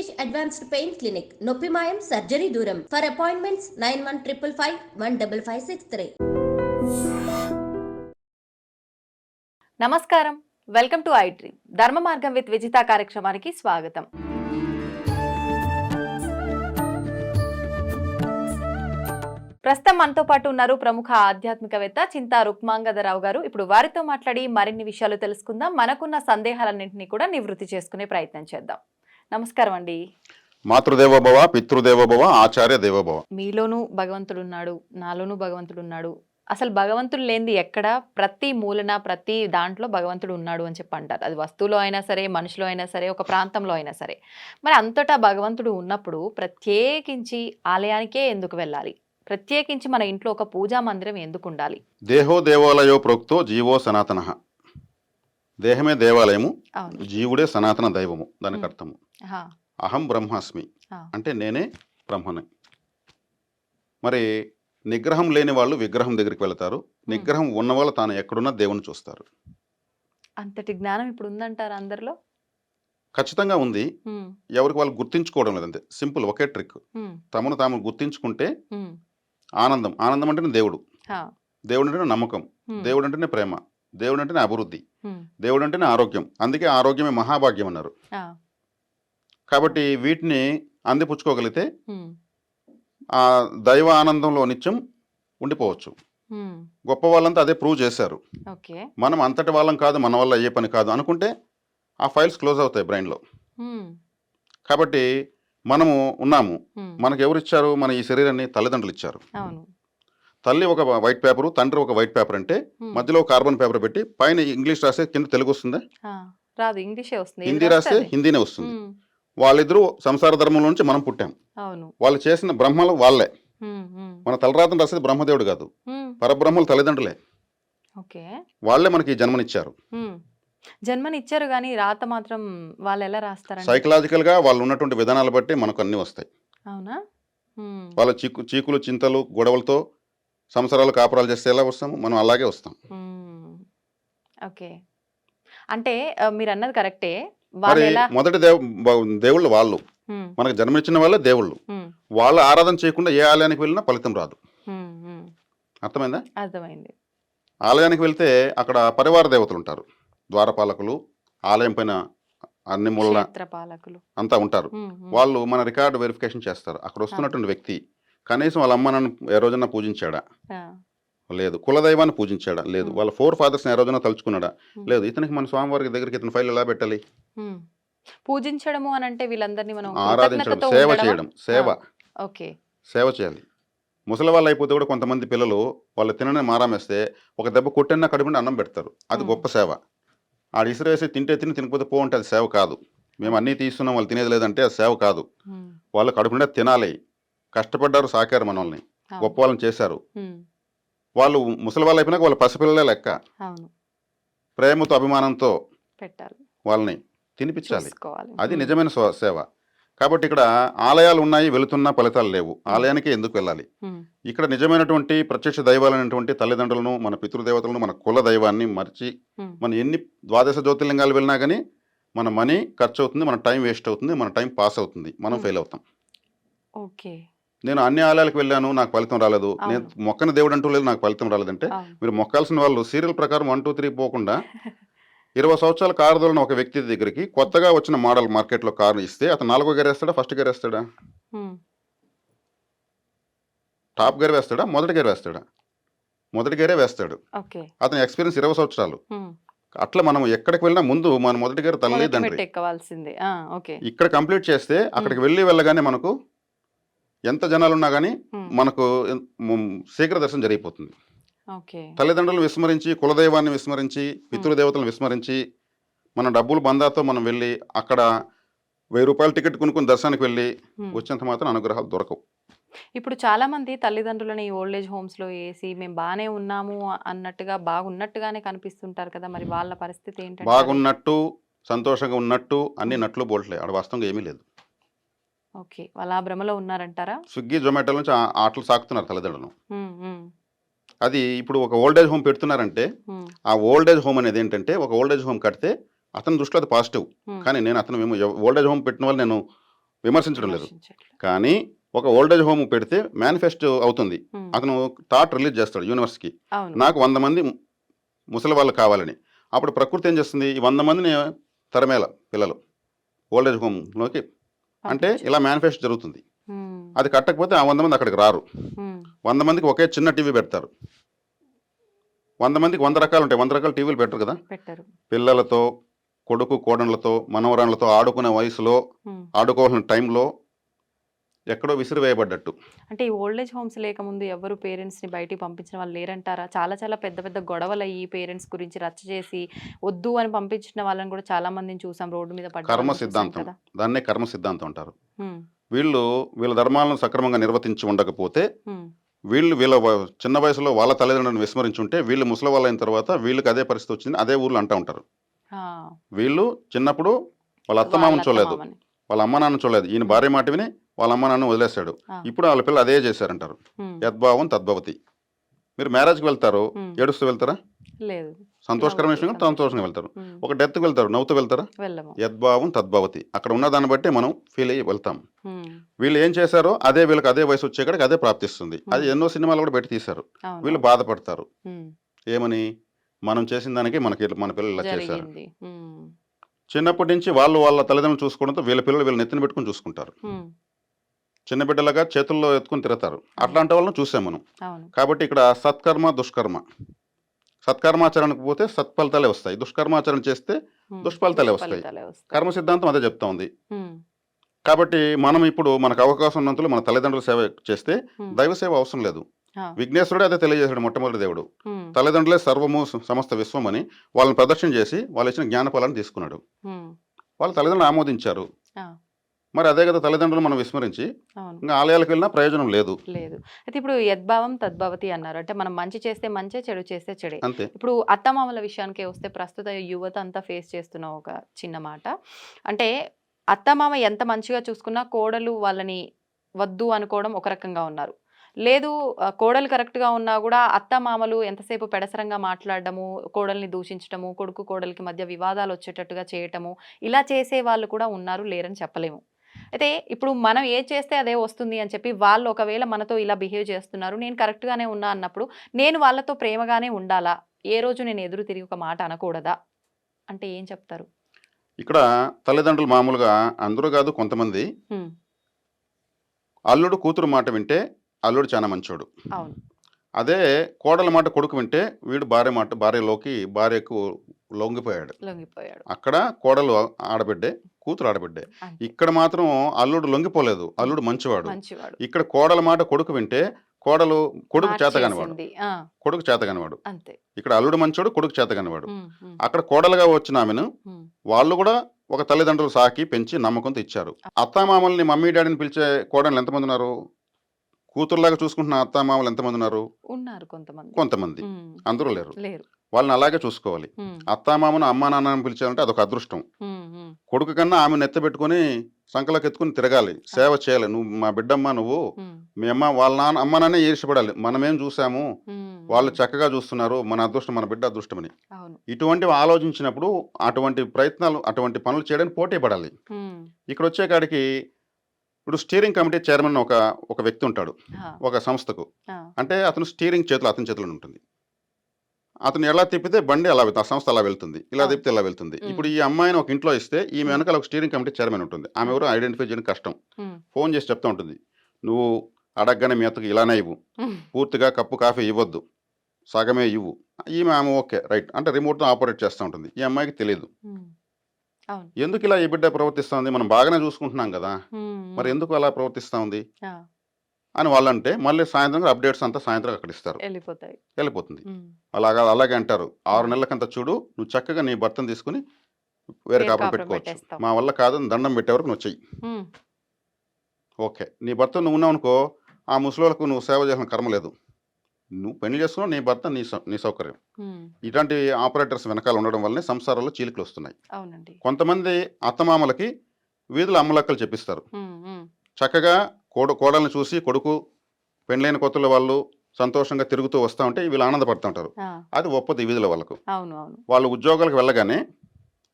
Rishikesh Advanced Pain Clinic, Noppi Mayam Surgery Duram. For appointments 9155515563. నమస్కారం, welcome to I dream. ధర్మ మార్గం with Vijitha కార్యక్రమానికి స్వాగతం. ప్రస్తుతం మనతో పాటు ఉన్నారు ప్రముఖ ఆధ్యాత్మికవేత్త చింతా రుక్మాంగదరావు గారు. ఇప్పుడు వారితో మాట్లాడి మరిన్ని విషయాలు తెలుసుకుందాం, మనకున్న సందేహాలన్నింటినీ కూడా నివృత్తి చేసుకునే ప్రయత్నం చేద్దాం. నమస్కారం అండి. మాతృదేవోభవ, పితృదేవోభవ, ఆచార్య దేవోభవ. మీలోనూ భగవంతుడు ఉన్నాడు, నాలోనూ భగవంతుడు ఉన్నాడు. అసలు భగవంతుడు లేనిది ఎక్కడ, ప్రతి మూలన ప్రతి దాంట్లో భగవంతుడు ఉన్నాడు అని చెప్పి అంటారు. అది వస్తువులో అయినా సరే, మనుషులో అయినా సరే, ఒక ప్రాంతంలో అయినా సరే. మరి అంతటా భగవంతుడు ఉన్నప్పుడు ప్రత్యేకించి ఆలయానికే ఎందుకు వెళ్ళాలి? ప్రత్యేకించి మన ఇంట్లో ఒక పూజా మందిరం ఎందుకు ఉండాలి? దేహో దేవాలయో ప్రోక్తో జీవో సనాతన. దేహమే దేవాలయము, జీవుడే సనాతన దైవము. దానికి అర్థము అహం బ్రహ్మాస్మి అంటే నేనే బ్రహ్మని. మరి నిగ్రహం లేని వాళ్ళు విగ్రహం దగ్గరికి వెళతారు, నిగ్రహం ఉన్న వాళ్ళు తాను ఎక్కడున్నా దేవుని చూస్తారు. అంతటి జ్ఞానం ఇప్పుడు ఉందంటారు అందరిలో? ఖచ్చితంగా ఉంది. ఎవరికి వాళ్ళు గుర్తించుకోవడం లేదంతే. సింపుల్, ఒకే ట్రిక్. తమను తాము గుర్తించుకుంటే ఆనందం. ఆనందం అంటేనే దేవుడు, దేవుడు అంటేనే నమ్మకం, దేవుడు అంటేనే ప్రేమ, దేవుడు అంటేనే అభివృద్ధి, దేవుడు అంటేనే ఆరోగ్యం. అందుకే ఆరోగ్యమే మహాభాగ్యం అన్నారు. కాబట్టి వీటిని అందిపుచ్చుకోగలిగితే ఆ దైవ ఆనందంలో నిత్యం ఉండిపోవచ్చు. గొప్ప వాళ్ళంతా అదే ప్రూవ్ చేశారు. మనం అంతటి వాళ్ళం కాదు, మన వల్ల అయ్యే పని కాదు అనుకుంటే ఆ ఫైల్స్ క్లోజ్ అవుతాయి బ్రెయిన్లో. కాబట్టి మనము ఉన్నాము. మనకు ఎవరు ఇచ్చారు? మన ఈ శరీరాన్ని తల్లిదండ్రులు ఇచ్చారు. తల్లి ఒక వైట్ పేపరు, తండ్రి ఒక వైట్ పేపర్ అంటే మధ్యలో కార్బన్ పేపర్ పెట్టి పైన ఇంగ్లీష్ రాస్తే కింద తెలుగు వస్తుందా? రాదు, ఇంగ్లీషే వస్తుంది. హిందీ రాస్తే హిందీనే వస్తుంది. వాళ్ళిద్దరూ సంసార ధర్మం నుంచి మనం పుట్టాం. వాళ్ళు చేసిన బ్రహ్మలు వాళ్ళే. మన తలరాతను రాసేది బ్రహ్మదేవుడు కాదు, పరబ్రహ్మలు తల్లిదండ్రులే. వాళ్ళే మనకి జన్మనిచ్చారు. జన్మనిచ్చారు కానీ రాత మాత్రం వాళ్ళు ఎలా రాస్తారు? సైకలాజికల్ గా వాళ్ళు ఉన్నటువంటి విధానాలు బట్టి మనకు అన్ని వస్తాయి. అవునా? వాళ్ళ చీకులు చింతలు గొడవలతో సంవత్సరాలు కాపురాలు చేస్తే ఎలా వస్తాము? మనం అలాగే వస్తాం. ఓకే, అంటే మీరు అన్నది కరెక్టే. మరి మొదటి దేవుళ్ళు వాళ్ళు, మనకు జన్మనిచ్చిన వాళ్ళే దేవుళ్ళు. వాళ్ళ ఆరాధన చేయకుండా ఏ ఆలయానికి వెళ్ళినా ఫలితం రాదు. అర్థమైందా? అర్థమైంది. ఆలయానికి వెళ్తే అక్కడ పరివార దేవతలు ఉంటారు, ద్వారపాలకులు, ఆలయం పైన అన్ని మూల అంతా ఉంటారు. వాళ్ళు మన రికార్డు వెరిఫికేషన్ చేస్తారు. అక్కడ వస్తున్నటువంటి వ్యక్తి కనీసం వాళ్ళ అమ్మ నన్ను ఏ రోజన్నా పూజించాడా? లేదు. కులదైవాన్ని పూజించాడా? లేదు. వాళ్ళ 4 ఫాదర్స్ ఏ రోజన్నా తలుచుకున్నాడా? లేదు. ఇతనికి మన స్వామివారికి దగ్గరికి ఇతని ఫైల్ ఎలా పెట్టాలి? పూజించడము అని అంటే వీళ్ళందరినీ మనం ఆరాధించడం, సేవ చేయడం. సేవ చేయాలి. ముసలి వాళ్ళు అయిపోతే కూడా కొంతమంది పిల్లలు వాళ్ళు తినని మారామేస్తే ఒక దెబ్బ కొట్టిన కడుపుని అన్నం పెడతారు. అది గొప్ప సేవ. ఆడు ఇసురేసి తింటే తినకపోతే పో అంటే అది సేవ కాదు. మేము అన్నీ తీస్తున్నాం, వాళ్ళు తినేది లేదంటే అది సేవ కాదు. వాళ్ళు కడుపునిండా తినాలి. కష్టపడ్డారు, సాకారు, మనల్ని గొప్ప వాళ్ళని చేశారు. వాళ్ళు ముసలి వాళ్ళు అయిపోయినాక వాళ్ళ పసిపిల్లలే లెక్క. ప్రేమతో అభిమానంతో పెట్టాలి, వాళ్ళని తినిపించాలి. అది నిజమైన సేవ. కాబట్టి ఇక్కడ ఆలయాలు ఉన్నాయి, వెళుతున్నా ఫలితాలు లేవు. ఆలయానికి ఎందుకు వెళ్ళాలి? ఇక్కడ నిజమైనటువంటి ప్రత్యక్ష దైవాలైనటువంటి తల్లిదండ్రులను, మన పితృదేవతలను, మన కుల దైవాన్ని మర్చి మనం ఎన్ని ద్వాదశ జ్యోతిర్లింగాలు వెళ్ళినా కానీ మన మనీ ఖర్చు అవుతుంది, మన టైం వేస్ట్ అవుతుంది, మన టైం పాస్ అవుతుంది, మనం ఫెయిల్ అవుతాం. నేను అన్ని ఆలయాలకు వెళ్ళాను, నాకు ఫలితం రాలేదు. నేను మొక్కని దేవుడు అంటూ లేదు, నాకు ఫలితం రాలేదంటే మీరు మొక్కాల్సిన వాళ్ళు సీరియల్ ప్రకారం 1, 2, 3 పోకుండా 20 సంవత్సరాల కారు దొరిన ఒక వ్యక్తి దగ్గరికి కొత్తగా వచ్చిన మోడల్ మార్కెట్లో కారు ఇస్తే అతను 4వ గేర్ వేస్తాడా, ఫస్ట్ గేర్ వేస్తాడా? టాప్ గేర్ వేస్తాడా, మొదటి గేర్ వేస్తాడా? మొదటి గేరే వేస్తాడు. అతని ఎక్స్పీరియన్స్ 20 సంవత్సరాలు. అట్లా మనం ఎక్కడికి వెళ్ళినా ముందు మన మొదటి గేర్ తల్లిదండ్రి ఇక్కడ కంప్లీట్ చేస్తే అక్కడికి వెళ్ళగానే మనకు ఎంత జనాలు ఉన్నా కానీ మనకు శీఘ్ర దర్శనం జరిగిపోతుంది. తల్లిదండ్రులను విస్మరించి, కులదైవాన్ని విస్మరించి, పితృదేవతలను విస్మరించి మన డబ్బులు బందాతో మనం వెళ్ళి అక్కడ 1000 రూపాయల టికెట్ కొనుక్కుని దర్శనానికి వెళ్ళి వచ్చినంత మాత్రం అనుగ్రహాలు దొరకవు. ఇప్పుడు చాలా మంది తల్లిదండ్రులని ఓల్డ్ ఏజ్ హోమ్స్ లో వేసి మేము బాగానే ఉన్నాము అన్నట్టుగా, బాగున్నట్టుగానే కనిపిస్తుంటారు కదా, మరి వాళ్ళ పరిస్థితి ఏంటంటే? బాగున్నట్టు, సంతోషంగా ఉన్నట్టు అన్ని నట్లు బోల్ట్లే, అక్కడ వాస్తవంగా ఏమీ లేదు. ఓకే, వాళ్ళ భ్రమలో ఉన్నారంటారా? స్విగ్గీ జొమాటో నుంచి ఆటలు సాకుతున్నారు తల్లిదండ్రులను. అది ఇప్పుడు ఒక ఓల్డేజ్ హోమ్ పెడుతున్నారంటే ఆ ఓల్డేజ్ హోమ్ అనేది ఏంటంటే, ఒక ఓల్డేజ్ హోమ్ కడితే అతని దృష్టిలో అది పాజిటివ్. కానీ నేను అతను మేము ఓల్డేజ్ హోమ్ పెట్టిన వాళ్ళు నేను విమర్శించడం లేదు. విమర్శించట్లేదు. కానీ ఒక ఓల్డేజ్ హోమ్ పెడితే మేనిఫెస్టో అవుతుంది. ఉమ్, అతను థాట్ రిలీజ్ చేస్తాడు యూనివర్స్కి, అవును. నాకు 100 మంది ముసలి వాళ్ళు కావాలని. అప్పుడు ప్రకృతి ఏం చేస్తుంది, ఈ 100 మందిని తరమేల పిల్లలు ఓల్డేజ్ హోమ్లోకి, అంటే పంపించు. ఇలా మేనిఫెస్టో జరుగుతుంది. ఉమ్, అది కట్టకపోతే ఆ 100 మంది అక్కడికి రారు. ఉమ్, 100 మందికి ఒకే చిన్న టీవీ పెడతారు. 100 మందికి 100 రకాలు ఉంటాయి, 100 రకాల టీవీలు పెట్టరు కదా. పెట్టరు. పిల్లలతో, కొడుకు కోడళ్ళతో, మనవరాళ్ళతో ఆడుకునే వయసులో, ఉమ్. ఆడుకోవాల్సిన టైంలో ఎక్కడో విసిరివేయబడ్డట్టు. అంటే ఈ ఓల్డేజ్ హోమ్స్ లేకముందు ఎవరు పేరెంట్స్ని బయటికి పంపించిన వాళ్ళు లేరంటారా? చాలా చాలా పెద్ద పెద్ద గొడవలు అయ్యి పేరెంట్స్ గురించి రచ్చ చేసి వద్దు అని పంపించిన వాళ్ళని కూడా చాలా మందిని చూసాం, రోడ్డు మీద పడ్డ కర్మ వాళ్ళని చూసాం సిద్ధాంతం, కదా. దాన్నే కర్మ సిద్ధాంతం అంటారు. ఉమ్, వీళ్ళ ధర్మాలను సక్రమంగా నిర్వర్తించి ఉండకపోతే, ఉమ్, వీళ్ళ చిన్న వయసులో వాళ్ళ తల్లిదండ్రులను విస్మరించుంటే, వీళ్ళు ముసలి వాళ్ళు అయిన తర్వాత వీళ్ళకి అదే పరిస్థితి వచ్చింది అదే ఊర్లో అంటూ ఉంటారు. ఆ, వీళ్ళు చిన్నప్పుడు వాళ్ళ వాళ్ళ అత్తమామను చూడలేదు, అత్తమామని. వాళ్ళ అమ్మ నాన్న చూడలేదు, ఈయన భార్య మాట విని వాళ్ళ అమ్మ నాన్న వదిలేశాడు. ఆ, ఇప్పుడు వాళ్ళ పిల్లలు అదే చేశారంటారు. ఉమ్, యద్భావం తద్భవతి. మీరు మ్యారేజ్కి వెళ్తారు, ఉమ్, ఏడుస్తూ వెళ్తారా? లేదు. సంతోషకరమైన నవ్వుతూ విషయంగా సంతోషంగా వెళ్తారు. ఉమ్, ఒక డెత్కి వెళ్తారు, నవ్వుతూ వెళ్తారా? వెళ్ళము. యద్భావం తద్భవతి. అక్కడ ఉన్న దాన్ని బట్టి మనం ఫీల్ అయ్యి వెళ్తాం. ఉమ్, వీళ్ళు ఏం చేశారో అదే వీళ్ళకి అదే వయసు వచ్చేకాడికి అదే ప్రాప్తిస్తుంది. అది ఉమ్, ఎన్నో సినిమాలు కూడా పెట్టి తీశారు. అవును. వీళ్ళు బాధపడతారు, ఉమ్, ఏమని, మనం చేసిన దానికి మన పిల్లలు ఇలా చేశారు. జరిగింది. ఉమ్, చిన్నప్పటి నుంచి వాళ్ళ తల్లిదండ్రులు చూసుకోవడంతో వీళ్ళ పిల్లలు వీళ్ళ నెత్తిన పెట్టుకుని చూసుకుంటారు. ఉమ్, చిన్న బిడ్డలుగా చేతుల్లో ఎత్తుకుని తిరుగుతారు. అట్లాంటి వాళ్ళని చూసాం మనం. అవును. కాబట్టి ఇక్కడ సత్కర్మ దుష్కర్మ, సత్కర్మాచరణకు పోతే సత్ఫలితాలే వస్తాయి, దుష్కర్మాచరణ చేస్తే ఉమ్, దుష్ఫలితాలే వస్తాయి. దుష్ఫలితాలే వస్తాయి. కర్మ సిద్ధాంతం అదే చెప్తా ఉంది. ఉమ్, కాబట్టి మనం ఇప్పుడు మనకు అవకాశం ఉన్నంతలో మన తల్లిదండ్రుల సేవ చేస్తే ఉమ్, దైవ సేవ అవసరం లేదు. ఆ, విఘ్నేశ్వరుడే అదే తెలియజేశాడు, మొట్టమొదటి దేవుడు. ఉమ్, తల్లిదండ్రులే సర్వము సమస్త విశ్వం అని వాళ్ళని ప్రదర్శన చేసి వాళ్ళు ఇచ్చిన జ్ఞానఫలాన్ని తీసుకున్నాడు. ఉమ్, వాళ్ళ తల్లిదండ్రులు ఆమోదించారు. ఆ, మరి అదే కదా తల్లిదండ్రులు మనం విస్మరించి అవును. ఇంకా ఆలయాలకు వెళ్ళినా ప్రయోజనం లేదు. లేదు. అయితే ఇప్పుడు యద్భావం తద్భవతి అన్నారు. అంటే మనం మంచి చేస్తే మంచే, చెడు చేస్తే చెడే. అంతే. ఇప్పుడు అత్తమామల విషయానికే వస్తే ప్రస్తుత యువత అంతా ఫేస్ చేస్తున్న ఒక చిన్న మాట. అంటే అత్తమామ ఎంత మంచిగా చూసుకున్నా కోడలు వాళ్ళని వద్దు అనుకోవడం ఒక రకంగా ఉన్నారు. లేదు కోడలు కరెక్ట్‌గా ఉన్నా గూడా అత్తమామలు ఎంతసేపు పెడసరంగా మాట్లాడడము, కోడల్ని దూషించటము, కొడుకు కోడలికి మధ్య వివాదాలు వచ్చేటట్టుగా చేయటము, ఇలా చేసే వాళ్ళు కూడా ఉన్నారు, లేరని చెప్పలేము. అయితే ఇప్పుడు మనం ఏది చేస్తే అదే వస్తుంది అని చెప్పి వాళ్ళు ఒకవేళ మనతో ఇలా బిహేవ్ చేస్తున్నారు, నేను కరెక్ట్‌గానే ఉన్నా అన్నప్పుడు నేను వాళ్ళతో ప్రేమగానే ఉండాలా? ఏ రోజు నేను ఎదురు తిరిగి ఒక మాట అనకూడదా? అంటే ఏం చెప్తారు? ఇక్కడ తల్లిదండ్రులు మామూలుగా అందరూ కాదు, కొంతమంది హ్మ్. అల్లుడు కూతురు మాట వింటే అల్లుడు చాలా మంచోడు. అవును. అదే కోడల మాట కొడుకు వింటే వీడు భార్యకు లొంగిపోయాడు. లొంగిపోయాడు. అక్కడ కోడలు ఆడబిడ్డే, కూతురు ఆడబిడ్డే. అంతే. ఇక్కడ మాత్రం అల్లుడు లొంగిపోలేదు, అల్లుడు మంచివాడు. మంచివాడు. ఇక్కడ కోడల మాట కొడుకు వింటే కొడుకు చేతగానివాడు, మార్చేసింది. ఆ! కొడుకు చేతగానివాడు. అంతే. ఇక్కడ అల్లుడు మంచోడు, కొడుకు చేతగానివాడు. హ్మ్. హ్మ్. అక్కడ కోడలుగా వచ్చిన ఆమెను హ్మ్. వాళ్ళు కూడా ఒక తల్లిదండ్రులు సాకి పెంచి నమ్మకంతో ఇచ్చారు. అత్తామామల్ని మమ్మీ డాడీని పిలిచే కోడలు ఎంతమంది ఉన్నారు? కూతురులాగా చూసుకుంటున్న అత్తామామలు ఎంతమంది ఉన్నారు? ఉన్నారు కొంతమంది. కొంతమంది, హ్మ్. అందరూ లేరు. లేరు. వాళ్ళని అలాగే చూసుకోవాలి. హ్మ్. అత్తామామను అమ్మా నాన్నని పిలిచారంటే అదొక అదృష్టం. హ్మ్. హ్మ్. కొడుకు కన్నా ఆమె నెత్తబెట్టుకుని సంకలోకి ఎత్తుకుని తిరగాలి, సేవ చేయాలి. నువ్వు మా బిడ్డమ్మ, నువ్వు హ్మ్. మీ అమ్మ, వాళ్ళ నాన్న అమ్మ నాన్నే ఈర్షపడాలి. మనమేం చూసాము, హ్మ్. వాళ్ళు హ్మ్. చక్కగా చూస్తున్నారు, మన అదృష్టం, మన బిడ్డ అదృష్టమని. అవును. ఇటువంటివి ఆలోచించినప్పుడు అటువంటి ప్రయత్నాలు, అటువంటి పనులు చేయడానికి పోటీ పడాలి. హ్మ్. ఇక్కడ వచ్చే కాడికి ఇప్పుడు స్టీరింగ్ కమిటీ చైర్మన్ ఒక వ్యక్తి ఉంటాడు ఆ! ఒక సంస్థకు. ఆ! అంటే అతను స్టీరింగ్ అతని చేతిలో ఉంటుంది. అతను ఎలా తిప్పితే బండి అలా ఆ సంస్థ అలా వెళ్తుంది, ఇలా అవును. తిప్పితే ఇలా వెళ్తుంది. హ్మ్. ఇప్పుడు ఈ అమ్మాయిని ఒక ఇంట్లో ఇస్తే ఈమె హ్మ్. వెనకాల ఒక స్టీరింగ్ కమిటీ చైర్మన్ ఉంటుంది. ఆమె ఆ! ఎవరో ఐడెంటిఫై చేయడం కష్టం. హ్మ్. ఫోన్ చేసి చెప్తా ఉంటుంది, నువ్వు అడగగానే మీ అత్తకు ఇలానే ఇవ్వు, హ్మ్. పూర్తిగా కప్పు కాఫీ ఇవ్వద్దు, సగమే ఇవ్వు. ఆమె ఓకే రైట్ అంటే రిమోట్తో ఆపరేట్ చేస్తూ ఉంటుంది. ఈ అమ్మాయికి తెలియదు. హ్మ్. అవును. ఎందుకు ఇలా ఈ బిడ్డ ప్రవర్తిస్తుంది, మనం బాగానే చూసుకుంటున్నాం కదా, హ్మ్. మరి హ్మ్. ఎందుకు అలా ప్రవర్తిస్తూ ఉంది ఆ! అని వాళ్ళంటే, మళ్ళీ సాయంత్రం అప్డేట్స్ అంతా సాయంత్రం అక్కడ ఇస్తారు, ఎళ్ళిపోతాయి. వెళ్ళిపోతుంది. హ్మ్. అలాగే అంటారు, ఆ! 6 నెలలకంతా చూడు, నువ్వు చక్కగా నీ భర్తను తీసుకుని వేరే వేరే కాపురం కాపురం పెట్టుకోవచ్చు, పెట్టేస్తాం. మా వల్ల కాదు అని దండం పెట్టే వరకు నువ్వు చెయ్యి. హ్మ్. ఓకే, నీ భర్త నువ్వు ఉన్నావు అనుకో, ఆ ముసలోళ్ళకు నువ్వు సేవ చేసిన కర్మ లేదు. నువ్వు పెళ్లి చేసుకున్నావు, నీ భర్త నీ సౌకర్యం. హ్మ్. ఇట్లాంటి ఆపరేటర్స్ వెనకాల ఉండడం వల్లనే సంసారాల్లో చీలికలు వస్తున్నాయి. అవునండి. కొంతమంది అత్తమామలకి వీధుల అమ్మలక్కలు చెప్పిస్తారు. హ్మ్. హ్మ్. చక్కగా కోడల్ని చూసి కొడుకు పెళ్ళైన కొత్తలో వాళ్ళు సంతోషంగా తిరుగుతూ వస్తూ ఉంటే వీళ్ళు ఆనందపడుతూ ఉంటారు. ఆ! అది ఒప్పదు ఈ వీధుల వాళ్ళకు. అవును. అవును. వాళ్ళు ఉద్యోగాలకు వెళ్ళగానే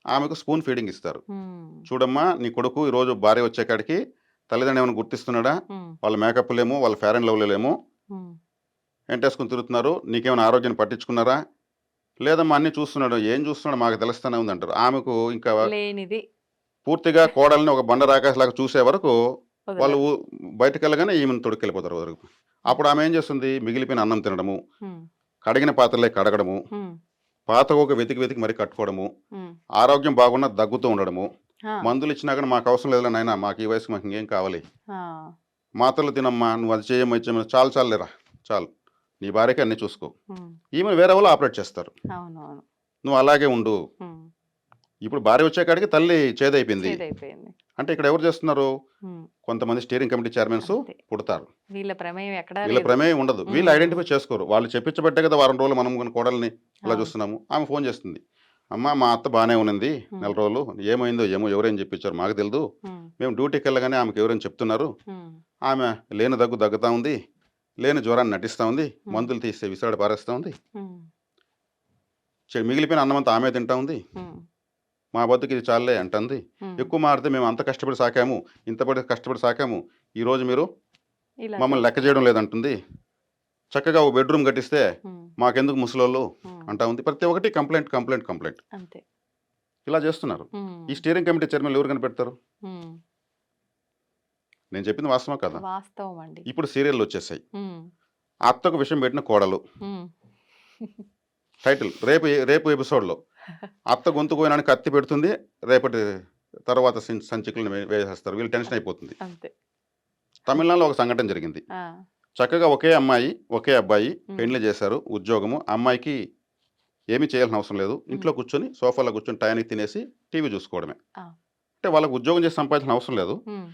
ఆమెకు స్పూన్ ఫీడింగ్ ఇస్తారు. హ్మ్. చూడమ్మా, నీ కొడుకు ఈరోజు భార్య వచ్చేకాడికి తల్లిదండ్రులు ఏమైనా గుర్తిస్తున్నాడా, వాళ్ళ మేకప్లేమో వాళ్ళ ఫేర్ అండ్ లవ్లీలేమో ఎంటేసుకుని తిరుగుతున్నారు, నీకేమైనా ఆరోగ్యాన్ని పట్టించుకున్నారా, లేదమ్మా అన్నీ చూస్తున్నాడు, ఏం చూస్తున్నాడు మాకు తెలుస్తూనే ఉంది అంటారు. ఆమెకు ఇంకా లేనిది పూర్తిగా కోడల్ని ఒక బండ రాకాశలాగా చూసే వరకు వాళ్ళు వదలరు. బయటకు వెళ్ళగానే ఈమెను తొడుకెళ్ళిపోతారు వరకు. అప్పుడు ఆమె ఏం చేస్తుంది, మిగిలిపోయిన అన్నం తినడము, ఉమ్, కడిగిన పాత్రలే కడగడము, ఉమ్, పాత ఒక వెతికి వెతికి మరి కట్టుకోవడము, ఉమ్. ఆరోగ్యం బాగున్నా దగ్గుతూ ఉండడము, ఆ, మందులు ఇచ్చినా కానీ మాకు అవసరం లేదు నాయన, మాకు ఈ వయసుకి మాకు ఇంకేం కావాలి, ఆ, మాత్రలు తినమ్మా, నువ్వు అది చేయమ్మా ఇది చేయమ్మా, చాలు చాలు లేరా చాలు, నీ భార్యకి అన్నీ చూసుకో. ఉమ్. ఈమె వేరే వాళ్ళు ఆపరేట్ చేస్తారు, అవును అవును. నువ్వు అలాగే ఉండు. ఉమ్, ఇప్పుడు భార్య వచ్చేకాడికి తల్లి చేదైపోయింది. చేదైపోయింది. అంటే ఇక్కడ ఎవరు చేస్తున్నారు, ఉమ్, కొంతమంది స్టీరింగ్ కమిటీ చైర్మన్స్ అంతే. పుడతారు, వీళ్ళ ప్రమేయం ఎక్కడా వీళ్ళ లేదు. ప్రమేయం ఉండదు, వీళ్ళు ఐడెంటిఫై చేసుకోరు. వాళ్ళు చెప్పించబట్టే కదా వారం రోజులు మనం మన కోడల్ని ఇలా అవును. చూస్తున్నాము. ఆమె ఫోన్ చేస్తుంది, అమ్మ మా అత్త బాగానే ఉన్నది నెల రోజులు, ఏమైందో ఏమో ఎవరేం చెప్పించారు మాకు తెలియదు, ఉమ్, మేము డ్యూటీకి వెళ్ళగానే ఆమెకు ఎవరైనా చెప్తున్నారు, ఉమ్, ఆమె లేని దగ్గుతా ఉంది, లేని జ్వరాన్ని నటిస్తూ ఉంది, మందులు తీస్తే విసిరాడ పారేస్తూ ఉంది, ఉమ్, మిగిలిపోయిన అన్నం అంతా ఆమె తింటా ఉంది, ఉమ్, మా బతుకు ఇది చాలే అంటుంది. ఉమ్. ఎక్కువ మారితే మేము అంత కష్టపడి సాకాము, ఇంతపడి కష్టపడి సాకాము, ఈరోజు మీరు ఇలా మమ్మల్ని లెక్క చేయడం లేదంటుంది. చక్కగా ఓ బెడ్రూమ్ కట్టిస్తే ఉమ్, మాకెందుకు ముసలోళ్ళు ఉమ్. అంటా ఉంది. ప్రతి ఒక్కటి కంప్లైంట్ కంప్లైంట్ కంప్లైంట్ అంతే. ఇలా చేస్తున్నారు. ఉమ్, ఈ స్టీరింగ్ కమిటీ చైర్మన్ ఎవరు కనిపెడతారు? ఉమ్. నేను చెప్పింది వాస్తవం కదా. వాస్తవం అండి. ఇప్పుడు సీరియల్ వచ్చేసాయి, ఉమ్, అత్తకు విషయం పెట్టిన కోడలు, ఉమ్. టైటిల్ రేపు రేపు ఎపిసోడ్లో అత్త గొంతు పోయినానికి కత్తి పెడుతుంది, రేపటి తర్వాత సంచికలను వేసేస్తారు, వీళ్ళు టెన్షన్ అయిపోతుంది. అంతే. తమిళనాడులో ఒక సంఘటన జరిగింది. ఆ, చక్కగా ఒకే అమ్మాయి ఒకే అబ్బాయి ఉమ్, పెళ్లి చేశారు, ఉద్యోగము, అమ్మాయికి ఏమీ చేయాల్సిన అవసరం లేదు, ఇంట్లో కూర్చొని సోఫాలో కూర్చొని టయానికి తినేసి టీవీ చూసుకోవడమే. ఆ, అంటే వాళ్ళకు ఉద్యోగం చేసి సంపాదించిన అవసరం లేదు. ఉమ్,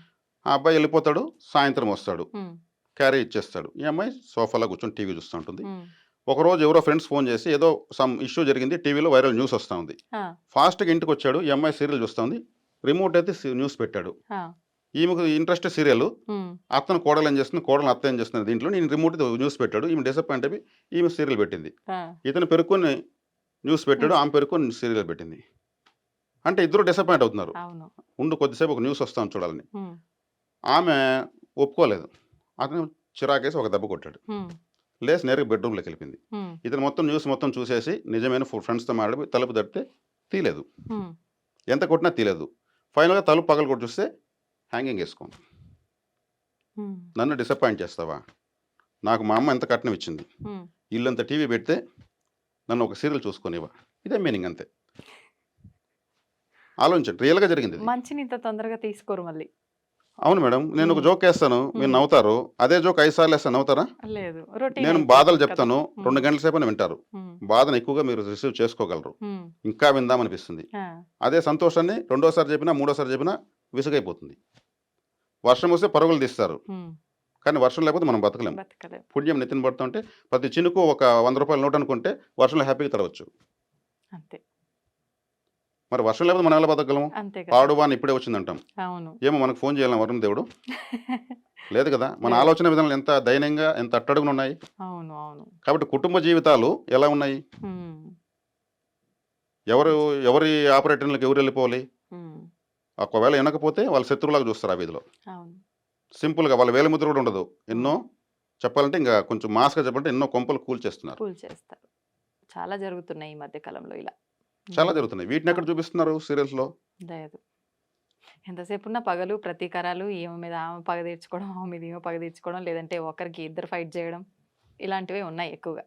ఆ అబ్బాయి వెళ్ళిపోతాడు, సాయంత్రం వస్తాడు, ఉమ్, క్యారీ ఇచ్చేస్తాడు, ఈ అమ్మాయి సోఫాలో కూర్చొని టీవీ చూస్తూ ఉంటుంది. ఉమ్. ఒకరోజు ఎవరో ఫ్రెండ్స్ ఫోన్ చేసి ఏదో సమ్ ఇష్యూ జరిగింది, టీవీలో వైరల్ న్యూస్ వస్తూ ఉంది. ఆ, ఫాస్ట్గా ఇంటికి వచ్చాడు, ఈ అమ్మాయి సీరియల్ చూస్తుంది, రిమోట్ అయితే న్యూస్ పెట్టాడు. ఆ, ఈమెకు ఇంట్రెస్ట్ సీరియల్, ఉమ్, అతను కోడలు ఏం చేస్తుంది, కోడలు అత్త ఏం చేస్తుంది, దీంట్లో నేను రిమోట్ న్యూస్ పెట్టాడు, ఈమె డిసప్పాయింట్ అయిపోయి ఈమె సీరియల్ పెట్టింది. ఆ. ఇతను పెరుక్కొని న్యూస్ పెట్టాడు, న్యూస్. ఆమె పెరుక్కొని సీరియల్ పెట్టింది. అంటే ఇద్దరు డిసప్పాయింట్ అవుతున్నారు. అవును. ఉండు కొద్దిసేపు ఒక న్యూస్ వస్తాను చూడాలని. ఉమ్, ఆమె ఒప్పుకోలేదు, అతను చిరాకేసి ఒక దెబ్బ కొట్టాడు, ఉమ్, లేసి నేరుగా బెడ్రూమ్లోకి వెళ్ళిపోయింది. ఉమ్, ఇతను మొత్తం న్యూస్ మొత్తం చూసేసి నిజమైన ఫ్రెండ్స్తో మాట్లాడి తలుపు తడితే తీలేదు, ఉమ్. ఎంత కొట్టినా తీలేదు. ఫైనల్గా తలుపు పగలు కొట్టి చూస్తే హ్యాంగింగ్ వేసుకోండి. ఉమ్, నన్ను డిసప్పాయింట్ చేస్తావా, నాకు మా అమ్మ ఎంత కట్నం ఇచ్చింది, ఉమ్. ఇల్లంత టీవీ పెడితే నన్ను ఒక సీరియల్ చూసుకునేవా, ఇదే మీనింగ్ అంతే. ఆలోచించండి, రియల్గా జరిగింది ఇది. మంచిని ఇంత తొందరగా తీసుకోరు మళ్ళీ. అవును మేడం, నేను ఒక జోక్ వేస్తాను, మీరు నవ్వుతారు, అదే జోక్ 5 సార్లు వేస్తాను, నవ్వుతారా? లేదు, రొటీన్ నేను అయిపోతుంది బాధలు కదా. చెప్తాను, 2 గంటల సేపు వింటారు, ఉమ్, బాధను ఎక్కువగా మీరు రిసీవ్ చేసుకోగలరు, ఉమ్, ఇంకా విందామనిపిస్తుంది. ఆ, అదే సంతోషాన్ని రెండోసారి చెప్పినా మూడోసారి చెప్పినా విసుగైపోతుంది. వర్షం వస్తే పరుగులు తీస్తారు, ఉమ్. కానీ వర్షం లేకపోతే మనం బతకలేం. బతకలేం. పుణ్యం నెత్తిన పడుతుంటే ప్రతి చినుకు ఒక 100 రూపాయల నోట్ అనుకుంటే వర్షంలో హ్యాపీగా తడవచ్చు. అంతే. మరి వర్షం లేకపోతే మనం ఎలా బతకగలము? అంతే కదా. పాడు వాన ఇప్పుడే వచ్చిందంటాం, అవును. ఏమో మనకు ఫోన్ చేయాలని వరుణ్ దేవుడు లేదు కదా. మన లేదు. ఆలోచన విధానాలు ఎంత దయనీయంగా ఎంత అట్టడుగున ఉన్నాయి. అవును అవును. కాబట్టి కుటుంబ జీవితాలు ఎలా ఉన్నాయి, ఉమ్, ఎవరి ఆపరేటర్లకు ఎవరు వెళ్ళిపోవాలి, ఉమ్, ఒకవేళ వినకపోతే వాళ్ళ శత్రువులాగా చూస్తారు ఆ వీధిలో. అవును. సింపుల్గా వాళ్ళ వేలిముద్ర కూడా ఉండదు. ఎన్నో చెప్పాలంటే ఇంకా కొంచెం మాస్గా చెప్పాలంటే ఎన్నో కొంపలు కూల్చేస్తున్నారు. పూల్ చేస్తారు. చాలా జరుగుతున్నాయి ఈ మధ్య కాలంలో ఇలా. చాలా జరుగుతున్నాయి. వీటిని ఎక్కడ చూపిస్తున్నారు సీరియల్స్లో? లేదు. ఎంతసేపు ఉన్న పగలు ప్రతీకారాలు, ఈమె మీద ఆమె పగ తీర్చుకోవడం, ఆమె మీద ఈమె పగ తీర్చుకోవడం, లేదంటే ఒకరికి ఇద్దరు ఫైట్ చేయడం, ఇలాంటివే ఉన్నాయి ఎక్కువగా.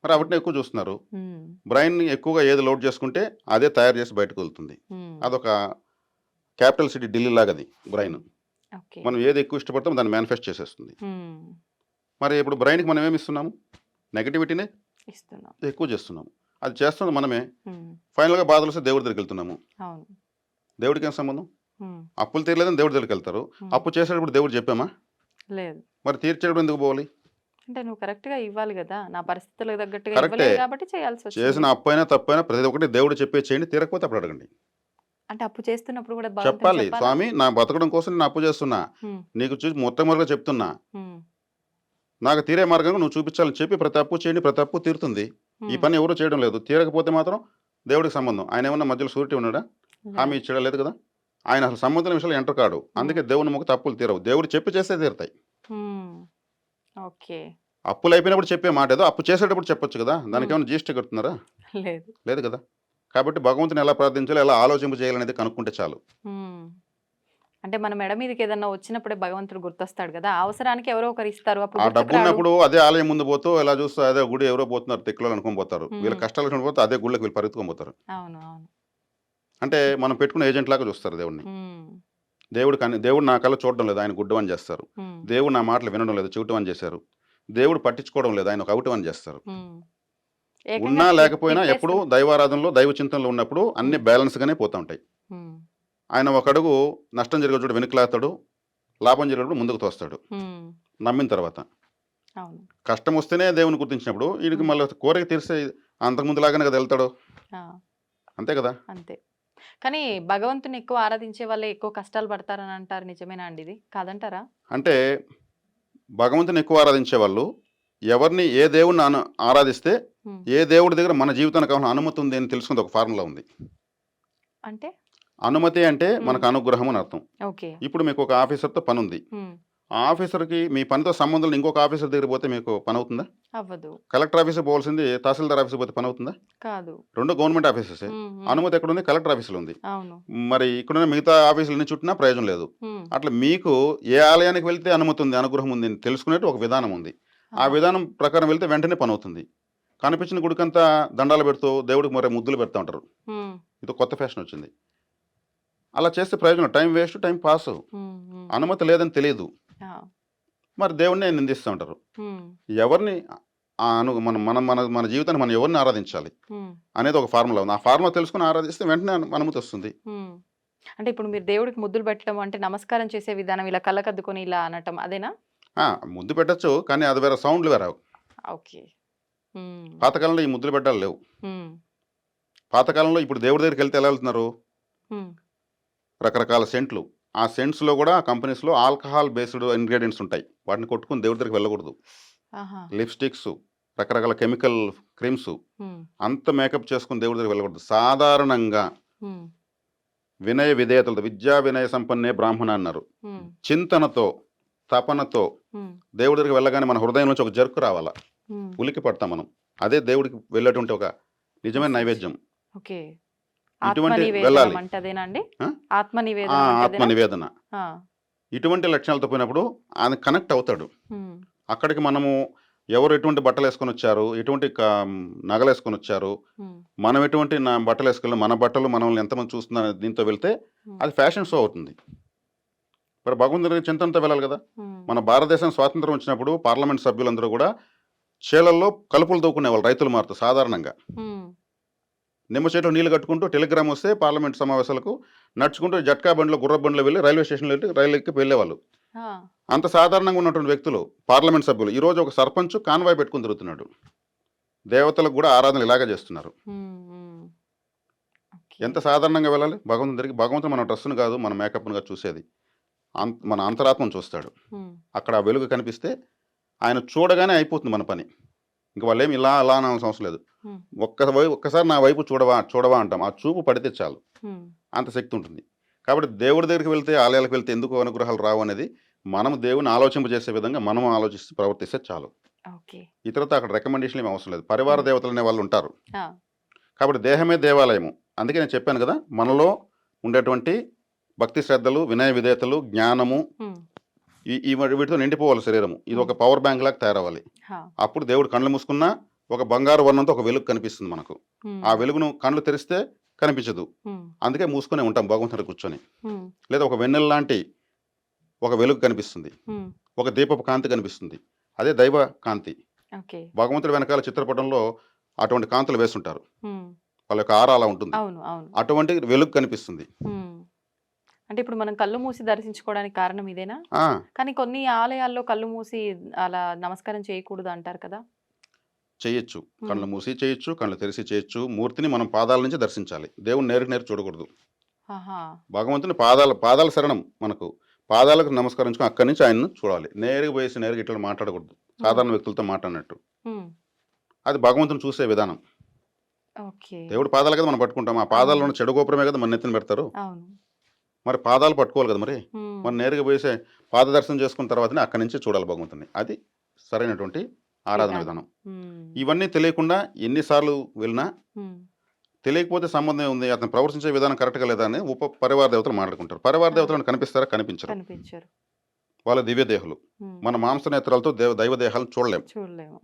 మరి వాటిని ఎక్కువ చూస్తున్నారు. ఉమ్, బ్రెయిన్ ఎక్కువగా ఏది లోడ్ చేసుకుంటే అదే తయారు చేసి బయటకు వెళ్తుంది. ఉమ్, అదొక క్యాపిటల్ సిటీ ఢిల్లీ లాగా అది బ్రెయిన్. ఓకే. మనం ఏది ఎక్కువ ఇష్టపడతామో దాన్ని మేనిఫెస్ట్ చేసేస్తుంది. ఉమ్, మరి ఇప్పుడు బ్రెయిన్కి మనం ఏమి ఇస్తున్నాము? నెగటివిటీనే ఇస్తున్నాం. ఎక్కువ చేస్తున్నాము. అది చేస్తుంది మనమే. ఉమ్, ఫైనల్గా బాధలు వస్తే దేవుడి దగ్గరికి వెళ్తున్నాము. అవును. దేవుడికి ఏం సంబంధం? ఉమ్, అప్పులు తీరలేదని దేవుడి దగ్గరికి వెళ్తారు. అప్పు చేసేటప్పుడు దేవుడు చెప్పామా? లేదు. మరి తీర్చేటప్పుడు ఎందుకు పోవాలి? అంటే నువ్వు కరెక్ట్గా ఇవ్వాలి కదా, నా పరిస్థితులకు తగ్గట్టుగా కరెక్టే. ఇవ్వలేదు కాబట్టి చేయాల్సి వచ్చింది. చేసిన అప్పైనా తప్పైనా ప్రతి ఒక్కటి దేవుడు చెప్పే చేయండి, తీరకపోతే అప్పుడు అడగండి. అంటే అప్పు చేస్తున్నప్పుడు కూడా భగవంతుడు చెప్పాలి, చెప్పాలా? స్వామి నా బతకడం కోసం నేను అప్పు చేస్తున్నా, ఉమ్, నీకు చూసి మొట్టమొదటిగా చెప్తున్నా, ఉమ్, నాకు తీరే మార్గంగా నువ్వు చూపించాలని చెప్పి ప్రతి అప్పు చేయండి, ప్రతి అప్పు తీరుతుంది. ఈ ఉమ్, పని ఎవరు చేయడం లేదు. తీరకపోతే మాత్రం దేవుడికి సంబంధం. ఆయన ఏమన్నా మధ్యలో సూరిటీ ఉన్నాడా? హామీ ఇచ్చాడా? లేదు కదా. ఆయన అసలు సంబంధం విషయాలు ఎంటర్ కాడు. అందుకే దేవుని మొక్క తప్పులు తీరవు. దేవుడు చెప్పి చేస్తే తీరుతాయి. హ్మ్. ఓకే. అప్పులు అయిపోయినప్పుడు చెప్పే మాట ఏదో అప్పు చేసేటప్పుడు చెప్పొచ్చు కదా! దానికి ఏమైనా జీఎస్టీ కడుతున్నారా? లేదు. లేదు కదా! కాబట్టి భగవంతుని ఎలా ప్రార్థించాలో, ఎలా ఆలోచింప చేయాలనేది కనుక్కుంటే చాలు. హ్మ్. అంటే మన మెడ మీదకి ఏదన్నా వచ్చినప్పుడే భగవంతుడు గుర్తొస్తాడు కదా! అవసరానికి ఎవరో ఒకరు ఇస్తారు. అప్పుడు ఆ గుర్తుకు రాడు. డబ్బున్నప్పుడు అదే ఆలయం ముందు పోతూ ఇలా చూస్తూ అదే గుడి ఎవరో పోతున్నారు తిక్కలోళ్ళు అనుకొని పోతారు. వీళ్ళ హ్మ్. కష్టాలు వచ్చినప్పుడు పోతే అదే గుళ్ళకి వీళ్ళు పరిగెత్తుకొని పోతారు. అవును. అవును. అంటే మనం పెట్టుకున్న ఏజెంట్ లాగా చూస్తారు దేవుడిని. హ్మ్. దేవుడు నా కళ్ళ చూడడం లేదు. ఆయన గుడ్డివాని చేస్తారు. హ్మ్. దేవుడు నా మాటలు వినడం లేదు. చెవిటివాని చేశారు. దేవుడు పట్టించుకోవడం లేదు. ఆయన ఒక అవిటివాని చేస్తారు. హ్మ్. ఏకంగా ఉన్నా లేకపోయినా ఎప్పుడూ తిట్టేస్తారు. దైవారాధనలో, దైవ చింతనలో ఉన్నప్పుడు అన్ని హ్మ్. బ్యాలెన్స్‌గానే పోతా ఉంటాయి. హ్మ్. ఆయన ఒక అడుగు నష్టం జరిగే చోట వెనక్కి లాగుతాడు. లాభం జరిగేటప్పుడు ముందుకు తోస్తాడు. హ్మ్. నమ్మిన తర్వాత. అవును. కష్టం వస్తేనే దేవుని గుర్తించినప్పుడు ఈడికి హ్మ్. మళ్ళీ కోరిక తీరిస్తే అంతకుముందు లాగానే కదా వెళ్తాడు. ఆ! అంతే కదా! అంతే. కానీ భగవంతుని ఎక్కువ ఆరాధించే వాళ్ళే ఎక్కువ కష్టాలు పడతారని అంటారు. నిజమేనా అండి ఇది? కాదంటారా? అంటే భగవంతుని ఎక్కువ ఆరాధించే వాళ్ళు ఎవరిని ఏ దేవుడిని ఆరాధిస్తే హ్మ్. ఏ దేవుడి దగ్గర మన జీవితానికి కావాల్సిన అనుమతి ఉంది అని తెలుసుకునే ఒక ఫార్ములా ఉంది. అంటే? అనుమతి అంటే హ్మ్. మనకు అనుగ్రహం అని అర్థం. ఓకే. ఇప్పుడు మీకు ఒక ఆఫీసర్‌తో పనుంది. హ్మ్. ఆ ఆఫీసర్‌కి మీ పనితో సంబంధం లేని ఇంకొక ఆఫీసర్ దగ్గరికి పోతే మీకు పనవుతుందా? అవ్వదు. కలెక్టర్ ఆఫీస్‌కి పోవాల్సింది తహసీల్దార్ ఆఫీస్‌కి పోతే పనవుతుందా? కాదు. 2 గవర్నమెంట్ ఆఫీసెసే. హ్మ్. హ్మ్. అనుమతి ఎక్కడుంది? కలెక్టర్ ఆఫీస్‌లో ఉంది. అవును. మరి ఇక్కడున్న మిగతా ఆఫీసులన్నీ చుట్టినా ప్రయోజనం లేదు. హ్మ్. అట్లా మీకు ఏ ఆలయానికి వెళ్తే అనుమతి ఉంది, అనుగ్రహం ఉంది అని తెలుసుకునేట్టు ఒక విధానం ఉంది. ఆ ఆహా! విధానం ప్రకారం వెళ్తే వెంటనే పనవుతుంది. కనిపించిన గుడికంతా దండాలు పెడుతూ, దేవుడికి మరి ముద్దులు పెడతా ఉంటారు. హ్మ్. ఇదో కొత్త ఫ్యాషన్ వచ్చింది. అలా చేస్తే ప్రయోజనం టైం వేస్ట్, టైం పాసు. హ్మ్. హ్మ్. అనుమతి లేదని తెలీదు. ఆ! మరి దేవుడినే నిందిస్తూ ఉంటారు. హ్మ్. ఎవరిని మనం మనం మన మన జీవితాన్ని మనం ఎవరిని ఆరాధించాలి హ్మ్. అనేది ఒక ఫార్ములా ఉంది. ఆ ఫార్ములా తెలుసుకొని ఆరాధిస్తే వెంటనే అనుమతి వస్తుంది. హ్మ్. అంటే ఇప్పుడు మీరు దేవుడికి ముద్దులు పెట్టడం అంటే నమస్కారం చేసే విధానం ఇలా కళ్ళకద్దుకొని ఇలా అనటం అదేనా? ఆ! ముద్దు పెట్టొచ్చు. కానీ అది వేరే సౌండ్‌లు వేరే. ఓకే. హ్మ్. పాతకాలంలో ఈ ముద్దులు పెట్టడాలు లేవు. హ్మ్. పాతకాలంలో ఇప్పుడు దేవుడి దగ్గరికెళ్తే ఎలా వెళ్తున్నారు? హ్మ్. రకరకాల సెంట్లు. ఆ సెంట్స్‌లో గూడా కంపెనీస్‌లో ఆల్కహాల్ బేస్డ్ ఇంగ్రీడియెంట్స్ ఉంటాయి. వాటిని కొట్టుకొని దేవుడి దగ్గరికి వెళ్ళకూడదు. ఆహా! లిప్‌స్టిక్సు, రకరకాల కెమికల్ క్రీమ్సు హ్మ్. అంత మేకప్ చేసుకొని దేవుడి దగ్గరికి వెళ్ళకూడదు. సాధారణంగా హ్మ్. వినయ విధేయతలతో విద్యా వినయ సంపన్నే బ్రాహ్మణ అన్నారు. హ్మ్. చింతనతో, తపనతో హ్మ్. దేవుడి దగ్గరికి వెళ్ళగానే మన హృదయం నుంచి ఒక జర్కు రావాల. హ్మ్. ఉలికి పడతాం మనం. అదే దేవుడికి వెళ్ళేటువంటి ఒక నిజమైన మెసేజ్. నైవేద్యం. ఓకే. ఆత్మ ఇటువంటి నివేదనం వెళ్ళాలి. అంటే అదేనా అండి? ఆ! ఆత్మ ఆ! నివేదనం అంటే ఆత్మ అదేనా? నివేదన. ఆ! ఇటువంటి లక్షణాలతో పోయినప్పుడు ఆయన కనెక్ట్ అవుతాడు. హ్మ్. అక్కడికి మనము ఎవరు ఎటువంటి బట్టలేసుకొనొచ్చారు, ఎటువంటి నగలేసుకొనొచ్చారు, హ్మ్. మనం ఎటువంటి బట్టలేసుకెళ్ళాం, మన బట్టలు మనల్ని ఎంతమంది చూస్తున్నారనే దీంతో వెళ్తే హ్మ్. అది ఫ్యాషన్ షో అవుతుంది. మరి భగవంతుడి చింతనతో వెళ్ళాలి గదా! హ్మ్. మన భారతదేశం స్వాతంత్రం వచ్చినప్పుడు పార్లమెంట్ సభ్యులందరూ గూడా చేలల్లో కలుపులు తవ్వుకునేవాళ్ళు రైతులు మారుతూ సాధారణంగా. హ్మ్. నిమ్మ చెట్లో నీళ్లు కట్టుకుంటూ టెలిగ్రామ్ వస్తే పార్లమెంట్ సమావేశాలకు నడుచుకుంటూ జట్కా బండిలో, గుర్రపు బండిలో వెళ్ళి రైల్వే స్టేషన్‌లో ఎళ్లి రైలు ఎక్కి వెళ్ళేవాళ్ళు. ఆ! అంత సాధారణంగా ఉన్నటువంటి వ్యక్తులు పార్లమెంట్ సభ్యులు. ఈరోజు ఒక సర్పంచ్ కాన్వాయ్ పెట్టుకొని తిరుగుతున్నాడు. దేవతలకు గూడా ఆరాధనలు ఇలాగే చేస్తున్నారు. హ్మ్. హ్మ్. ఓకే. ఎంత సాధారణంగా వెళ్ళాలి భగవంతుని దగ్గరికి? భగవంతుడు మన డ్రెస్‌ని గాదు, మన మేకప్‌ని గాదు చూసేది. మన అంతరాత్మను చూస్తాడు. హ్మ్. అక్కడ ఆ వెలుగు కనిపిస్తే ఆయన చూడగానే అయిపోతుంది మన పని. ఇంక వాళ్ళేమి ఇలా, అలా అనాల్సిన అవసరం లేదు. హ్మ్. ఒక్కసారి నా వైపు చూడవా, చూడవా అంటాం. ఆ చూపు పడితే చాలు. హ్మ్. అంత శక్తి ఉంటుంది. కాబట్టి దేవుడి దగ్గరికి వెళ్తే, ఆలయాలకు వెళ్తే ఎందుకు అనుగ్రహాలు రావు అనేది మనం దేవుడిని ఆలోచింపజేసే విధంగా మనం ఆలోచిస్తూ ప్రవర్తిస్తే చాలు. ఓకే. ఇతరులతో అక్కడ రికమెండేషన్‌లు ఏమి అవసరం లేదు. పరివార హ్మ్. దేవతలు అనే వాళ్ళు ఉంటారు. ఆ! కాబట్టి దేహమే దేవాలయము. అందుకే నేను చెప్పాను గదా! మనలో ఉండేటువంటి భక్తి శ్రద్ధలు, వినయ విధేయతలు, జ్ఞానము హ్మ్. వీటితో నిండిపోవాలి శరీరము. ఇది హ్మ్. ఒక పవర్ బ్యాంక్ లాగా తయారవ్వాలి. హా! అప్పుడు దేవుడు కళ్ళు మూసుకున్నా ఒక బంగారు వర్ణంతో ఒక వెలుగు కనిపిస్తుంది మనకు. ఆ హ్మ్. వెలుగును కళ్ళు తెరిస్తే కనిపించదు. హ్మ్. అందుకే మూసుకొనే ఉంటాం భగవంతుడి దగ్గర కూర్చొని. హ్మ్. లేదా ఒక వెన్నెల లాంటి ఒక వెలుగు కనిపిస్తుంది. హ్మ్. ఒక దీపపు కాంతి కనిపిస్తుంది. అదే దైవ కాంతి. ఓకే. భగవంతుడి వెనకాల చిత్రపటంలో అటువంటి కాంతులు వేసుంటారు. హ్మ్. వాళ్ళ యొక్క ఆరా అలా ఉంటుంది. అవును. అవును. అటువంటి వెలుగు కనిపిస్తుంది. హ్మ్. అంటే ఇప్పుడు మనం కళ్ళు మూసి దర్శించుకోవడానికి కారణం ఇదేనా? ఆ! కానీ కొన్ని ఆలయాల్లో కళ్ళు మూసి అలా నమస్కారం చేయకూడదు అంటారు కదా! చేయొచ్చు. హ్మ్. కళ్ళు మూసి చేయొచ్చు. కళ్ళు తెరిసి చేయొచ్చు. మూర్తిని మనం పాదాల నుంచి దర్శించాలి. దేవుడిని నేరుకు నేరు చూడకూడదు. ఆహా! భగవంతుని పాదాల శరణం మనకు. పాదాలకు నమస్కరించుకొని అక్కడి నుంచి ఆయనను చూడాలి. నేరుగా పోయేసి నేరుగా ఇట్లా మాట్లాడకూడదు. హ్మ్. సాధారణ వ్యక్తులతో మాట్లాడినట్టు. హ్మ్. అది భగవంతుని చూసే విధానం. ఓకే. దేవుడి పాదాలు కదా మనం పట్టుకుంటాం. ఆ అవును. పాదాల్లో ఉన్న చెడు గోపురమే కదా మన నెత్తిన పెడతారు. అవును. మరి పాదాలు పట్టుకోవాలి కదా మరి. ఉమ్, మరి నేరుగా పోయేసే పాదదర్శనం చేసుకున్న తర్వాతనే అక్కడి నుంచి చూడాలి భగవంతుని. అది సరైనటువంటి ఆరాధన విధానం. విధానం. ఉమ్, ఇవన్నీ తెలియకుండా ఎన్నిసార్లు వెళ్ళినా ఉమ్, తెలియకపోతే సంబంధం ఉంది, అతను ప్రవర్తించే విధానం కరెక్ట్గా లేదా అని పరివార దేవతలు మాట్లాడుకుంటారు. పరివార ఆ, దేవతలను కనిపిస్తారా? కనిపించరు. కనిపించరు. వాళ్ళ దివ్య దేహులు. ఉమ్, మన మాంస నేత్రాలతో దైవ దేహాలను చూడలేం. చూడలేము.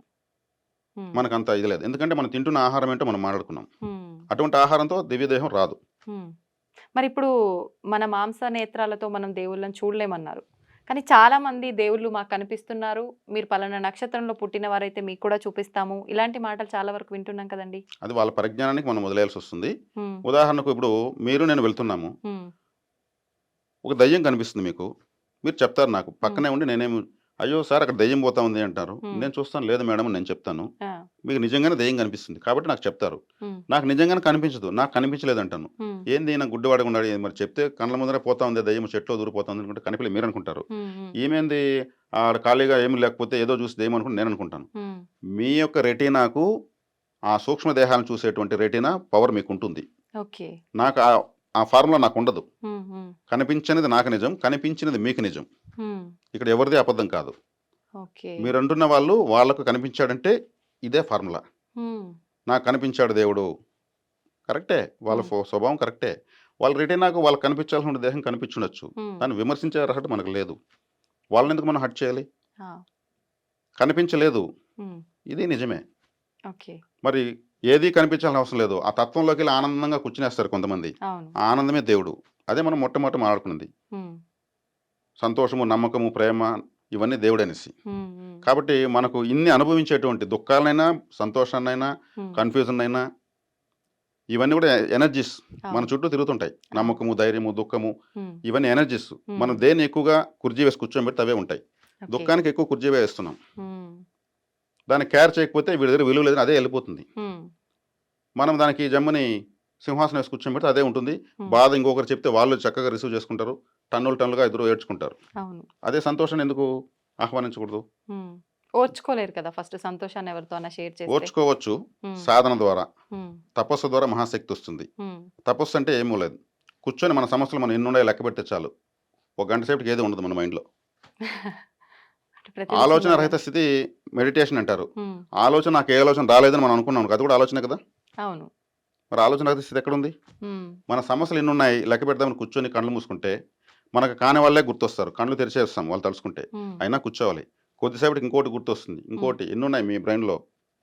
ఉమ్, మనకంత ఇది లేదు. ఎందుకంటే మనం తింటున్న ఆహారం ఏంటో మనం మాట్లాడుకున్నాం. ఉమ్, అటువంటి ఆహారంతో దివ్య దేహం రాదు. ఉమ్. మరి ఇప్పుడు మన మాంస నేత్రాలతో మనం దేవుళ్ళని చూడలేమన్నారు. కానీ చాలా మంది దేవుళ్ళు మాకు కనిపిస్తున్నారు, మీరు పలానా నక్షత్రంలో పుట్టిన వారైతే మీకు కూడా చూపిస్తాము, ఇలాంటి మాటలు చాలా వరకు వింటున్నాం కదండి. అది వాళ్ళ పరిజ్ఞానానికి మనం వదిలేయాల్సి వస్తుంది. ఉమ్, ఉదాహరణకు ఇప్పుడు మీరు నేను వెళ్తున్నాము, ఉమ్, ఒక దయ్యం కనిపిస్తుంది మీకు. మీరు చెప్తారు నాకు ఉమ్, పక్కనే ఉండి, నేనేమి అయ్యో సార్ అక్కడ దయ్యం పోతా ఉంది అంటారు. ఉమ్, నేను చూస్తాను, లేదు మేడం అని నేను చెప్తాను. ఆ, మీకు నిజంగానే దయ్యం కనిపిస్తుంది కాబట్టి నాకు చెప్తారు. ఉమ్, నాకు నిజంగానే కనిపించదు, నాకు కనిపించలేదు అంటాను. ఉమ్, ఏంది నాకు గుడ్డివాడగా ఉన్నాడు, మరి చెప్తే కళ్ళ ముందరే పోతా ఉంది దయ్యం, చెట్లో దూరిపోతా ఉంది అనుకుంటే కనిపించలేదు మీరు అనుకుంటారు. ఉమ్, ఉమ్, ఏమేంది ఆడ ఖాళీగా ఏమి లేకపోతే ఏదో చూసి దయ్యం అనుకుంటే నేను అనుకుంటాను. ఉమ్, మీ యొక్క రెటీనాకు ఆ సూక్ష్మ దేహాలను చూసేటువంటి రెటీనా పవర్ మీకు ఉంటుంది. ఓకే. నాకు ఆ ఫార్ములా నాకు ఉండదు. ఉమ్, ఉమ్, కనిపించినది నాకు నిజం, కనిపించినది మీకు నిజం. ఉమ్, ఇక్కడ ఎవరిది అబద్ధం కాదు. ఓకే. మీరు అంటున్న వాళ్ళు వాళ్ళకు కనిపించాడంటే ఇదే ఫార్ములా. ఉమ్, నాకు కనిపించాడు దేవుడు, కరెక్టే. వాళ్ళ ఉమ్, స్వభావం కరెక్టే. వాళ్ళ రెటీనాకు వాళ్ళకి కనిపించాల్సిన దేహం కనిపించుండొచ్చు. ఉమ్, దాన్ని విమర్శించే అర్హత మనకు లేదు. వాళ్ళని ఎందుకు మనం హట్ చేయాలి? ఆ, కనిపించలేదు, ఉమ్, ఇది నిజమే. ఓకే. మరి ఏది కనిపించాల్సిన అవసరం లేదు. ఆ తత్వంలోకి వెళ్ళి ఆనందంగా కూర్చునేస్తారు కొంతమంది. అవును. ఆ ఆనందమే దేవుడు. అదే మనం మొట్టమొదటి మాట్లాడుకున్నది. ఉమ్, సంతోషము, నమ్మకము, ప్రేమ ఇవన్నీ దేవుడనేసి. ఉమ్, ఉమ్, కాబట్టి మనకు ఇన్ని అనుభవించేటువంటి దుఃఖాలనైనా, సంతోషాన్నైనా, ఉమ్, కన్ఫ్యూజన్ అయినా ఇవన్నీ కూడా ఎనర్జీస్ మన అవును. చుట్టూ తిరుగుతుంటాయి. అవును. నమ్మకము, ధైర్యము, దుఃఖము ఉమ్, ఇవన్నీ ఎనర్జీస్. ఉమ్, మనం దేన్ని ఎక్కువగా కుర్జీ వేసి కూర్చోబెడితే అవే ఉంటాయి. ఓకే. దుఃఖానికి ఎక్కువ కుర్జీ వేస్తున్నాం. ఉమ్, దాన్ని కేర్ చేయకపోతే వీడి దగ్గర విలువ లేదని అదే వెళ్ళిపోతుంది. ఉమ్, మనం దానికి జమ్మని సింహాసనం వేసి కూర్చోబెడితే అదే ఉంటుంది. ఉమ్, బాధ ఇంకొకరు చెప్తే వాళ్ళు చక్కగా రిసీవ్ చేసుకుంటారు. టన్నులు టన్నులుగా ఎదురు ఏడ్చుకుంటారు. అవును. అదే సంతోషాన్ని ఎందుకు ఆహ్వానించకూడదు? ఉమ్, ఓర్చుకోలేరు కదా ఫస్ట్ సంతోషాన్ని ఎవరితో అన్నా షేర్ చేస్తే. ఓర్చుకోవచ్చు ఉమ్, సాధన ద్వారా. ఉమ్, తపస్సు ద్వారా మహాశక్తి వస్తుంది. ఉమ్, తపస్సు అంటే ఏమీ లేదు. కూర్చొని మన సమస్యలు మనం ఎన్ని ఉన్నాయో లెక్క పెడితే చాలు. ఒక గంట సేపటికి ఏది ఉండదు మన మైండ్లో. అంటే ప్రతిదీ ఆలోచన చిన్నగా. రహిత స్థితి మెడిటేషన్ అంటారు. ఉమ్, ఆలోచన నాకు ఏ ఆలోచన రాలేదని మనం అనుకున్నాం, అది కూడా ఆలోచనే కదా. అవును. మరి ఆలోచన రహిత స్థితి ఎక్కడుంది? ఉమ్, మన సమస్యలు ఎన్ని ఉన్నాయి లెక్క పెడదామని కూర్చొని కళ్ళు మూసుకుంటే మనకు కాని వాళ్ళే గుర్తొస్తారు. కళ్ళు తెరిచేస్తాం వాళ్ళు తలుచుకుంటే. ఉమ్, అయినా కూర్చోవాలి. కొద్దిసేపటికి ఇంకోటి గుర్తొస్తుంది. ఉమ్, ఇంకోటి ఎన్ని ఉన్నాయి మీ బ్రెయిన్లో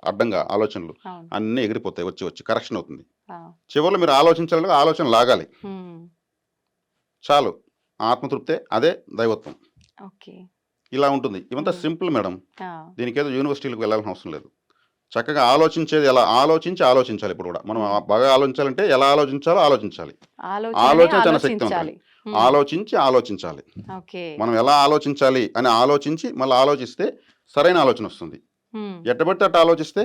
అడ్డంగా ఆలోచనలు అవును. అన్నీ ఎగిరిపోతాయి. వచ్చి వచ్చి కరెక్షన్ అవుతుంది. ఆ, చివరిలో మీరు ఆలోచించాలి, ఆలోచన లాగాలి. ఉమ్, చాలు. ఆత్మతృప్తే అదే దైవత్వం. ఓకే. ఇలా ఉంటుంది. ఇవంతా ఉమ్, సింపుల్ మేడం. ఆ, దీనికి ఏదో యూనివర్సిటీలకు వెళ్ళాల్సిన అవసరం లేదు. చక్కగా ఆలోచించేది ఎలా ఆలోచించాలి. ఇప్పుడు కూడా మనం ఉమ్, బాగా ఆలోచించాలంటే ఎలా ఆలోచించాలో ఆలోచించాలి. ఆలోచననే ఆలోచన చాలా శక్తివంతం. ఆలోచించాలి. ఉమ్, ఆలోచించాలి. ఓకే. మనం ఎలా ఆలోచించాలి అని ఆలోచించి మళ్ళీ ఆలోచిస్తే సరైన ఆలోచన వస్తుంది. ఉమ్, ఎట్టబడితే అట్ట ఆలోచిస్తే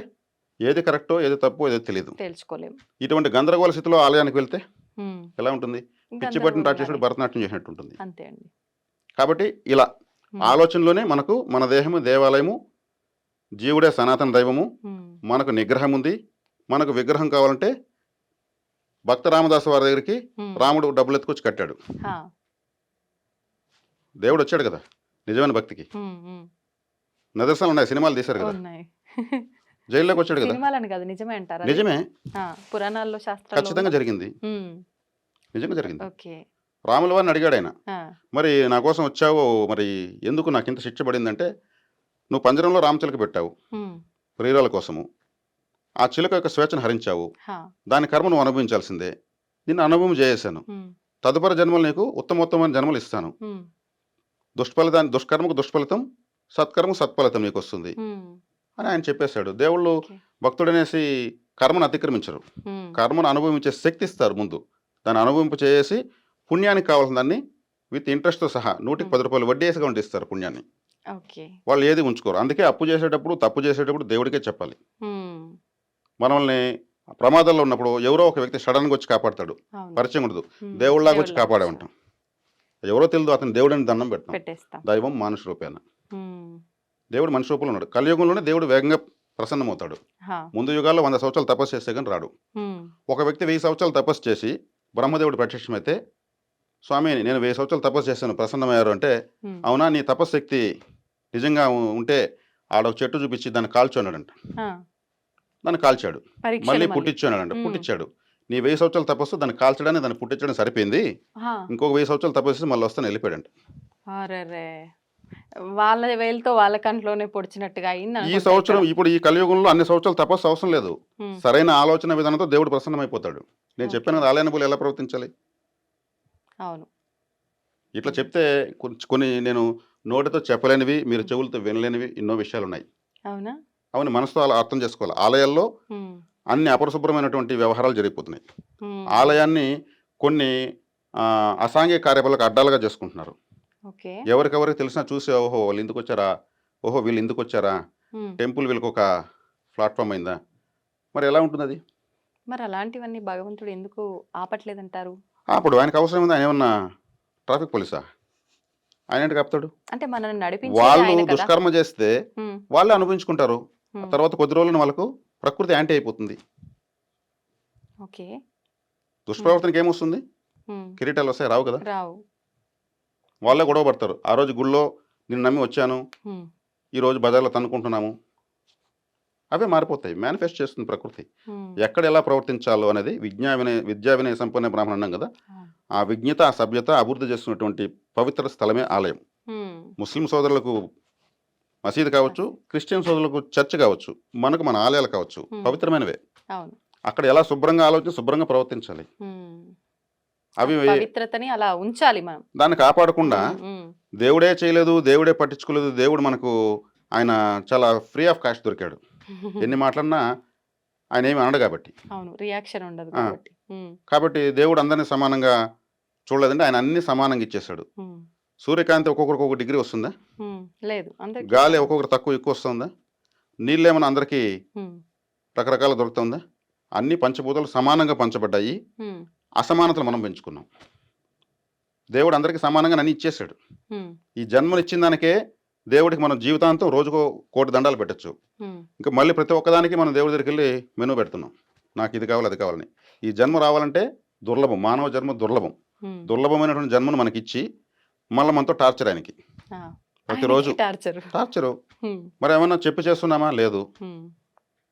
ఏది కరెక్టో ఏది తప్పో ఏదో తెలియదు. తెలుసుకోలేము. ఇటువంటి గందరగోళ స్థితిలో ఆలయానికి వెళ్తే ఉమ్, ఎలా ఉంటుంది? పిచ్చి పట్టిన గందరగోళంగానే. రాక్షసుడు భరతనాట్యం చేసినట్టు ఉంటుంది. అంతే అండి. కాబట్టి ఇలా ఉమ్, ఆలోచనలోనే మనకు మన దేహము దేవాలయము, జీవుడే సనాతన దైవము, ఉమ్, మనకు నిగ్రహం ఉంది. మనకు విగ్రహం కావాలంటే భక్త రామదాసు వారి దగ్గరికి ఉమ్, రాముడు డబ్బులు ఎత్తుకొచ్చి కట్టాడు. ఆ, దేవుడు వచ్చాడు కదా నిజమైన భక్తికి. ఉమ్, ఉమ్, నిదర్శనాలు ఉన్నాయి, సినిమాలు తీశారు కదా. ఉన్నాయి. జైల్లోకి వచ్చాడు కదా. సినిమాలని కాదు, నిజమే అంటారా అది? నిజమే, ఆ, పురాణాల్లో శాస్త్రాల్లో ఖచ్చితంగా ఉందా? జరిగింది. ఉమ్, నిజంగా జరిగింది. ఓకే. రాముల వారిని అడిగాడు ఆయన, ఆ, మరి నా కోసం వచ్చావు, మరి ఎందుకు నాకు ఇంత శిక్ష పడిందంటే, నువ్వు పంజరంలో రామచిలక పెట్టావు ఉమ్, ప్రియురాల కోసము. ఆ చిలుక యొక్క స్వేచ్ఛను హరించావు. హా, దాని కర్మ నువ్వు అనుభవించాల్సిందే. నిన్ను అనుభవం చేసేసాను. ఉమ్, తదుపరి జన్మలు నీకు ఉత్తమోత్తమైన జన్మలు ఇస్తాను. ఉమ్, దుష్కర్మకు దుష్ఫలితం, సత్కర్మకు సత్ఫలితం నీకు వస్తుంది ఉమ్, అని ఆయన చెప్పేశాడు. దేవుళ్ళు ఓకే. భక్తుడనేసి కర్మను అతిక్రమించరు. ఉమ్, కర్మను అనుభవించే శక్తి ఇస్తారు ముందు. దాన్ని అనుభవింప చేసి పుణ్యానికి కావాల్సిన దాన్ని విత్ ఇంట్రెస్ట్తో సహా 110 రూపాయలు వడ్డీ వేసి గంట ఇస్తారు పుణ్యాన్ని. ఓకే. వాళ్ళు ఏది ఉంచుకోరు. అందుకే అప్పు చేసేటప్పుడు తప్పు చేసేటప్పుడు దేవుడికే చెప్పాలి. ఉమ్, మనల్ని ప్రమాదంలో ఉన్నప్పుడు ఎవరో ఒక వ్యక్తి సడన్గా వచ్చి కాపాడతాడు, అవును. పరిచయం ఉండదు. ఉమ్, దేవుళ్ళలాగా వచ్చి దేవుళ్ళలాగా కాపాడే ఉంటాం. ఎవరో తెలియదు, అతను దేవుడిని దండం పెడతాం. పెట్టేస్తాం. దైవం మానుష రూపేణ. ఉమ్, దేవుడు మనిషి రూపంలో ఉన్నాడు. కలియుగంలోనే దేవుడు వేగంగా ప్రసన్నమవుతాడు. హా, ముందు యుగాల్లో 100 సంవత్సరాలు తపస్సు చేస్తే కానీ రాడు. ఉమ్, ఒక వ్యక్తి 1000 సంవత్సరాలు తపస్సు చేసి బ్రహ్మదేవుడు ప్రత్యక్షమైతే స్వామి నేను 1000 సంవత్సరాలు తపస్సు చేశాను, ప్రసన్నమయ్యారు అంటే, ఉమ్, అవునా నీ తపశక్తి నిజంగా ఉంటే ఆడొక చెట్టు చూపించి దాన్ని కాల్చు అన్నాడంట. ఆ, దాన్ని కాల్చాడు. పరీక్షలు మళ్ళీ మళ్ళీ. పుట్టించు అన్నాడంట. ఉమ్, పుట్టించాడు. నీ 1000 సంవత్సరాల తపస్సు దాన్ని కాల్చడానికి దాన్ని పుట్టించడం సరిపోయింది, ఆ, ఇంకొక 1000 సంవత్సరాలు తపస్సు చేసి మళ్ళీ వస్తాను వెళ్ళిపోయాడంట. అరెరే, వాళ్ళ వేలుతో వాళ్ళ కంట్లోనే పొడిచినట్టుగా అయింది ఈ అనుకుంటా సంవత్సరం ఇక్కడ. ఇప్పుడు ఈ కలియుగంలో అన్ని సంవత్సరాలు తపస్సు అవసరం లేదు. ఉమ్, సరైన ఆలోచన విధానంతో దేవుడు ప్రసన్నమైపోతాడు. నేను ఓకే. చెప్పాను కదా, ఆలయాన పోలి ఎలా ప్రవర్తించాలి. అవును. ఇట్లా ఉమ్, చెప్తే కొన్ని నేను నోటితో చెప్పలేనివి, మీరు చెవులతో వినలేనివి ఎన్నో విషయాలు ఉన్నాయి. అవునా. అవన్నీ మనసుతో అలా అర్థం చేసుకోవాలి. ఆలయాల్లో ఉమ్, అన్ని అపరిశుభ్రమైనటువంటి వ్యవహారాలు జరిగిపోతున్నాయి. ఉమ్, ఆలయాన్ని కొన్ని అసాంఘిక కార్యకలాపాలకు అడ్డాలుగా చేసుకుంటున్నారు. ఓకే. ఎవరికెవరికి తెలిసినా చూసి, ఓహో వాళ్ళు ఇందుకు వచ్చారా, ఓహో వీళ్ళు ఇందుకు వచ్చారా, ఉమ్, టెంపుల్ వీళ్ళకి ఒక ప్లాట్ఫామ్ అయిందా, మరి ఎలా ఉంటుంది అది? మరి అలాంటివన్నీ భగవంతుడు ఎందుకు ఆపట్లేదంటారు? అప్పుడు ఆయనకు అవసరం ఉంది. ఆయన ఏమన్నా ట్రాఫిక్ పోలీసా? ఆయన ఏంటి కాపుతాడు? అంటే మనల్ని నడిపించేది వాళ్ళు ఆయన కదా. దుష్కర్మ చేస్తే ఉమ్, వాళ్ళే అనుభవించుకుంటారు. ఆ ఉమ్, తర్వాత కొద్ది రోజులను వాళ్ళకు ప్రకృతి యాంటీ అయిపోతుంది. ఓకే. దుష్ప్రవర్తనకి ఏమొస్తుంది? ఉమ్, కిరీటాలు వస్తాయి? రావు కదా. రావు. వాళ్ళే గొడవ పడతారు. ఆ రోజు గుళ్ళో నిన్ను నమ్మి వచ్చాను, ఉమ్, ఈరోజు బజార్లో తన్నుకుంటున్నాము. అవే మారిపోతాయి. మేనిఫెస్ట్ చేస్తుంది ప్రకృతి. ఉమ్, ఎక్కడ ఎలా ప్రవర్తించాలో అనేది విద్యా వినయ సంపన్న బ్రాహ్మణ అన్నాం కదా. అవును. ఆ విజ్ఞత, ఆ సభ్యత అభివృద్ధి చేస్తున్నటువంటి పవిత్ర స్థలమే ఆలయం. ఉమ్, ముస్లిం సోదరులకు మసీదు కావచ్చు, క్రిస్టియన్ సోదరులకు చర్చ్ కావచ్చు, మనకు మన ఆలయాలు కావచ్చు, పవిత్రమైనవే. అవును. అక్కడ ఎలా శుభ్రంగా ఆలోచించి శుభ్రంగా ప్రవర్తించాలి. ఉమ్, అవి పవిత్రతని అలా ఉంచాలి మనం. దాన్ని కాపాడకుండా ఉమ్, ఉమ్, దేవుడే చేయలేదు, దేవుడే పట్టించుకోలేదు, దేవుడు మనకు ఆయన చాలా ఫ్రీ ఆఫ్ కాస్ట్ దొరికాడు. ఎన్ని మాట్లాడినా ఆయన ఏమి అనడు కాబట్టి. అవును, రియాక్షన్ ఉండదు ఆ. కాబట్టి. ఉమ్, కాబట్టి దేవుడు అందరినీ సమానంగా చూడలేదంటే ఆయన అన్ని సమానంగా ఇచ్చేశాడు. ఉమ్, సూర్యకాంతి ఒక్కొక్కరికి ఒక్కొక్క డిగ్రీ వస్తుందా? ఉమ్, లేదు అందరికి. గాలి ఒక్కొక్కరు తక్కువ ఎక్కువ వస్తుందా? నీళ్ళు ఏమైనా అందరికీ రకరకాల దొరుకుతుందా? అన్ని పంచభూతాలు సమానంగా పంచబడ్డాయి. అసమానతలు మనం పెంచుకున్నాం. దేవుడు అందరికీ సమానంగా అన్ని ఇచ్చేశాడు. ఈ జన్మను ఇచ్చిన దానికే దేవుడికి మనం జీవితాంతం రోజుకో 1,000,000 దండాలు పెట్టచ్చు. ఇంకా మళ్ళీ ప్రతి ఒక్కదానికి మనం దేవుడి దగ్గరికి వెళ్ళి మెనూ పెడుతున్నాం, నాకు ఇది కావాలి అది కావాలని. ఈ జన్మ రావాలంటే దుర్లభం, మానవ జన్మ దుర్లభం. దుర్లభమైనటువంటి జన్మను మనకిచ్చి మళ్ళీ మనతో టార్చర్ ఆయనకి ప్రతిరోజు టార్చరు. మరి ఏమన్నా చెప్పి చేస్తున్నామా? లేదు.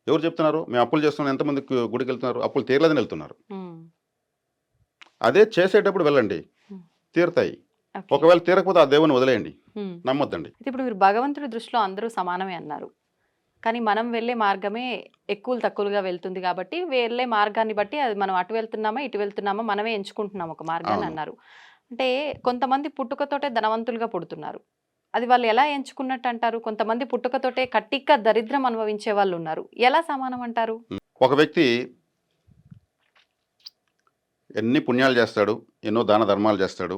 ఎవరు చెప్తున్నారు? మేము అప్పులు చేస్తున్నాం. ఎంతమంది గుడికి వెళ్తున్నారు? అప్పులు తీరలేదని వెళ్తున్నారు. అదే చేసేటప్పుడు వెళ్ళండి, తీరుతాయి. ఒకవేళ తీరకపోతే ఆ దేవుని వదిలేయండి, నమ్మొద్దండి. ఇప్పుడు మీరు భగవంతుడి దృష్టిలో అందరూ సమానమే అన్నారు, కానీ మనం వెళ్ళే మార్గమే ఎక్కువ తక్కువగా వెళ్తుంది కాబట్టి వెళ్ళే మార్గాన్ని బట్టి అది మనం అటు వెళ్తున్నామా ఇటు వెళ్తున్నామా మనమే ఎంచుకుంటున్నాం ఒక మార్గాన్ని అన్నారు. అంటే కొంతమంది పుట్టుకతోటే ధనవంతులుగా పుడుతున్నారు, అది వాళ్ళు ఎలా ఎంచుకున్నట్టు అంటారు? కొంతమంది పుట్టుకతోటే కట్టిక దరిద్రం అనుభవించే వాళ్ళు ఉన్నారు, ఎలా సమానం అంటారు? ఒక వ్యక్తి ఎన్ని పుణ్యాలు చేస్తాడు, ఎన్నో దాన ధర్మాలు చేస్తాడు.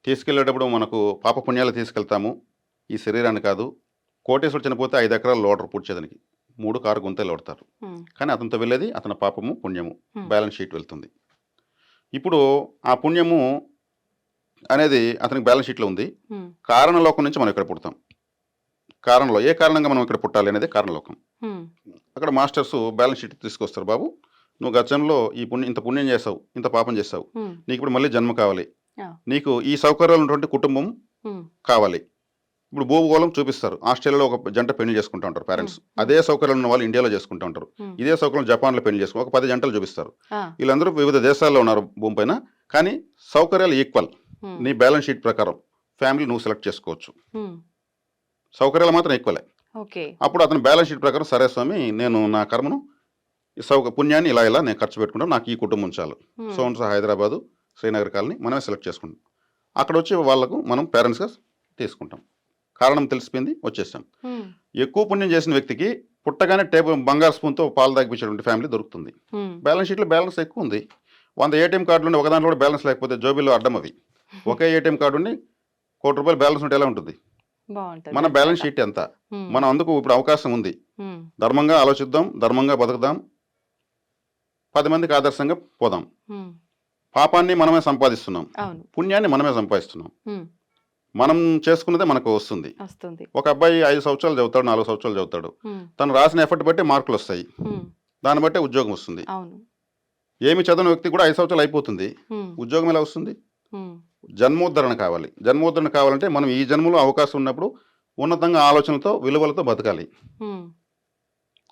తీసుకెళ్ళేటప్పుడు మనకు పాప పుణ్యాలు తీసుకెళ్తాము, ఈ శరీరాన్ని కాదు. కోటేశ్వరుడు చనిపోతే 5 ఎకరాలు లోడరు పూడ్చేదానికి, 3 కారు గుంతలు లోడతారు. కానీ అతనితో వెళ్ళేది అతని పాపము పుణ్యము, బ్యాలెన్స్ షీట్ వెళ్తుంది. ఇప్పుడు ఆ పుణ్యము అనేది అతనికి బ్యాలెన్స్ షీట్లో ఉంది. కారణలోకం నుంచి మనం ఇక్కడ పుడతాం. కారణంలో ఏ కారణంగా మనం ఇక్కడ పుట్టాలి అనేది కారణలోకం. అక్కడ మాస్టర్స్ బ్యాలెన్స్ షీట్ తీసుకొస్తారు. బాబు నువ్వు గతంలో ఇంత పుణ్యం చేసావు, ఇంత పాపం చేసావు, నీకు ఇప్పుడు మళ్ళీ జన్మ కావాలి, నీకు ఈ సౌకర్యాలు ఉన్నటువంటి కుటుంబం కావాలి. ఇప్పుడు భూగోళం చూపిస్తారు. ఆస్ట్రేలియాలో ఒక జంట పెళ్లి చేసుకుంటూ ఉంటారు పేరెంట్స్, అదే సౌకర్యాలు ఉన్న వాళ్ళు ఇండియాలో చేసుకుంటూ ఉంటారు. ఇదే సౌకర్యం జపాన్లో పెళ్లి చేసుకుంటారు. ఒక 10 జంటలు చూపిస్తారు. వీళ్ళందరూ వివిధ దేశాల్లో ఉన్నారు భూమి పైన, కానీ సౌకర్యాలు ఈక్వల్. నీ బ్యాలెన్స్ షీట్ ప్రకారం ఫ్యామిలీ నువ్వు సెలెక్ట్ చేసుకోవచ్చు, సౌకర్యాలు మాత్రం ఈక్వలే. అప్పుడు అతని బ్యాలెన్స్ షీట్ ప్రకారం, సరే స్వామి నేను నా కర్మను పుణ్యాన్ని ఇలా ఇలా నేను ఖర్చు పెట్టుకుంటాం, నాకు ఈ కుటుంబం చాలు, సోన్సా హైదరాబాదు శ్రీనగర్ కాలనీ మనమే సెలెక్ట్ చేసుకుంటాం. అక్కడ వచ్చి వాళ్ళకు మనం పేరెంట్స్గా తీసుకుంటాం. కారణం తెలిసిపోయింది, వచ్చేసాం. ఎక్కువ పుణ్యం చేసిన వ్యక్తికి పుట్టగానే టేబుల్ బంగారు స్పూన్తో పాలు తాగిపించేటువంటి ఫ్యామిలీ దొరుకుతుంది. బ్యాలెన్స్ షీట్లో బ్యాలెన్స్ ఎక్కువ ఉంది. 100 ఏటీఎం కార్డులు ఉండి ఒక దాంట్లో కూడా బ్యాలెన్స్ లేకపోతే జోబీలో అడ్డం అవి. ఒకే ఏటీఎం కార్డు ఉండి ₹1,00,00,000 బ్యాలెన్స్ ఉంటే ఎలా ఉంటుంది? మన బ్యాలెన్స్ షీట్ ఎంత? మనం అందుకు ఇప్పుడు అవకాశం ఉంది. ధర్మంగా ఆలోచిద్దాం, ధర్మంగా బతుకుదాం, 10 మందికి ఆదర్శంగా పోదాం. పాపాన్ని మనమే సంపాదిస్తున్నాం, పుణ్యాన్ని మనమే సంపాదిస్తున్నాం. మనం చేసుకున్నదే మనకు వస్తుంది. ఒక అబ్బాయి 5 సంవత్సరాలు చదువుతాడు, 4 సంవత్సరాలు చదువుతాడు, తను రాసిన ఎఫర్ట్ బట్టి మార్కులు వస్తాయి, దాన్ని బట్టే ఉద్యోగం వస్తుంది. ఏమి చదివిన వ్యక్తి కూడా 5 సంవత్సరాలు అయిపోతుంది, ఉద్యోగం ఎలా వస్తుంది? ఉమ్, జన్మోద్ధరణ కావాలి. జన్మోద్ధరణ కావాలంటే మనం ఈ జన్మలో అవకాశం ఉన్నప్పుడు ఉన్నతంగా ఆలోచనలతో, విలువలతో బతకాలి. ఉమ్,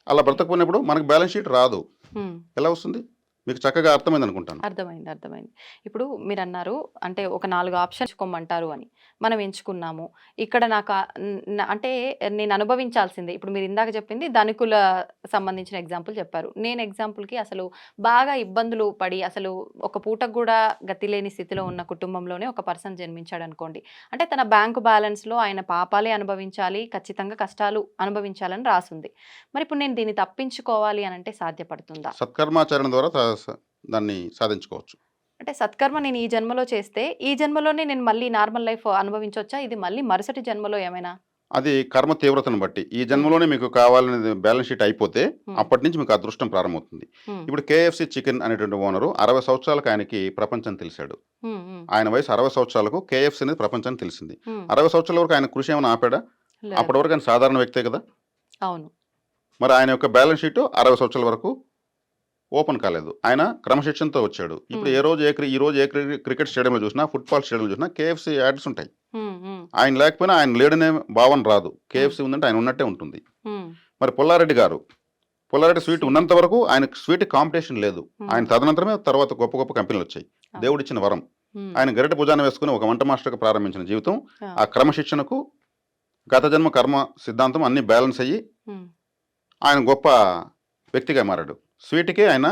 అలా బ్రతకపోయినప్పుడు మనకు బ్యాలెన్స్ షీట్ రాదు. ఉమ్. ఎలా వస్తుంది? మీకు చక్కగా అర్థమైంది అనుకుంటాను. అర్థమైంది, అర్థమైంది. ఇప్పుడు మీరన్నారు అంటే ఒక 4 ఆప్షన్ ఎంచుకోమంటారు అని. మనం ఎంచుకున్నాము. ఇక్కడ నాకు అంటే నేను అనుభవించాల్సిందే. ఇప్పుడు మీరు ఇందాక చెప్పింది ధనికుల సంబంధించిన ఎగ్జాంపుల్ చెప్పారు. నేను ఎగ్జాంపుల్‌కి అసలు బాగా ఇబ్బందులు పడి అసలు ఒక పూటకు గూడా గతి లేని స్థితిలో ఉన్న కుటుంబంలోనే ఒక పర్సన్ జన్మించాడనుకోండి. అంటే తన బ్యాంకు బ్యాలెన్స్‌లో ఆయన పాపాలే అనుభవించాలి, ఖచ్చితంగా కష్టాలు అనుభవించాలని రాసుంది. మరి ఇప్పుడు నేను దీన్ని తప్పించుకోవాలి అనంటే సాధ్యపడుతుందా? సత్కర్మాచరణ ద్వారా దాన్ని సాధించుకోవచ్చు. అంటే సత్కర్మ నేను ఈ జన్మలో చేస్తే, ఈ జన్మలోనే నేను మళ్ళీ నార్మల్ లైఫ్ అనుభవించొచ్చా? ఇది మళ్ళీ మరుసటి జన్మలో ఏమైనా? అది కర్మ తీవ్రతను బట్టి. ఈ హ్మ్. జన్మలోనే మీకు కావాలనేది బ్యాలెన్స్ షీట్ అయిపోతే హ్మ్. అప్పటి నుంచి మీకు అదృష్టం ప్రారంభమవుతుంది. హ్మ్. ఇప్పుడు కేఎఫ్‌సి చికెన్ అనేటువంటి ఓనరు 60 సంవత్సరాలకు ఆయనకి ప్రపంచం తెలిసాడు. హ్మ్. హ్మ్. ఆయన వయసు 60 సంవత్సరాలకు కేఎఫ్‌సి అనేది ప్రపంచానికి తెలిసింది. హ్మ్. 60 సంవత్సరాల వరకు ఆయన కృషి ఏమైనా ఆపాడా? లేదు. అప్పటి వరకు ఆయన సాధారణ వ్యక్తే కదా! అవును. మరి ఆయన యొక్క బ్యాలెన్స్ షీట్ 60 సంవత్సరాల వరకు ఓపెన్ కాలేదు. ఆయన క్రమశిక్షణతో వచ్చాడు. ఇప్పుడు హ్మ్. ఈ రోజు ఏ క్రికెట్ స్టేడియంలో చూసినా, ఫుట్‌బాల్ స్టేడియంలో చూసినా కేఎఫ్‌సి యాడ్స్ ఉంటాయి. హ్మ్. హ్మ్. ఆయన లేకపోయినా ఆయన లేడనే భావన రాదు. హ్మ్. కేఎఫ్‌సి ఉందంటే ఆయన ఉన్నట్టే ఉంటుంది. హ్మ్. మరి పుల్లారెడ్డి గారు, పుల్లారెడ్డి స్వీట్ ఉన్నంత వరకు ఆయనకు స్వీట్ కాంపిటీషన్ లేదు. ఆయన హ్మ్. తదనంతరమే తర్వాత గొప్ప గొప్ప కంపెనీలొచ్చాయి. అవును. దేవుడిచ్చిన వరం. హ్మ్. ఆయన గరిటె భుజాన వేసుకొని ఒక వంట మాస్టర్‌గా ప్రారంభించిన జీవితం, ఆ! ఆ క్రమశిక్షణకు, గత జన్మ కర్మ సిద్ధాంతం అన్నీ బ్యాలెన్స్ అయ్యి, హ్మ్. ఆయన గొప్ప వ్యక్తిగా మారాడు. స్వీట్‌కే ఆయన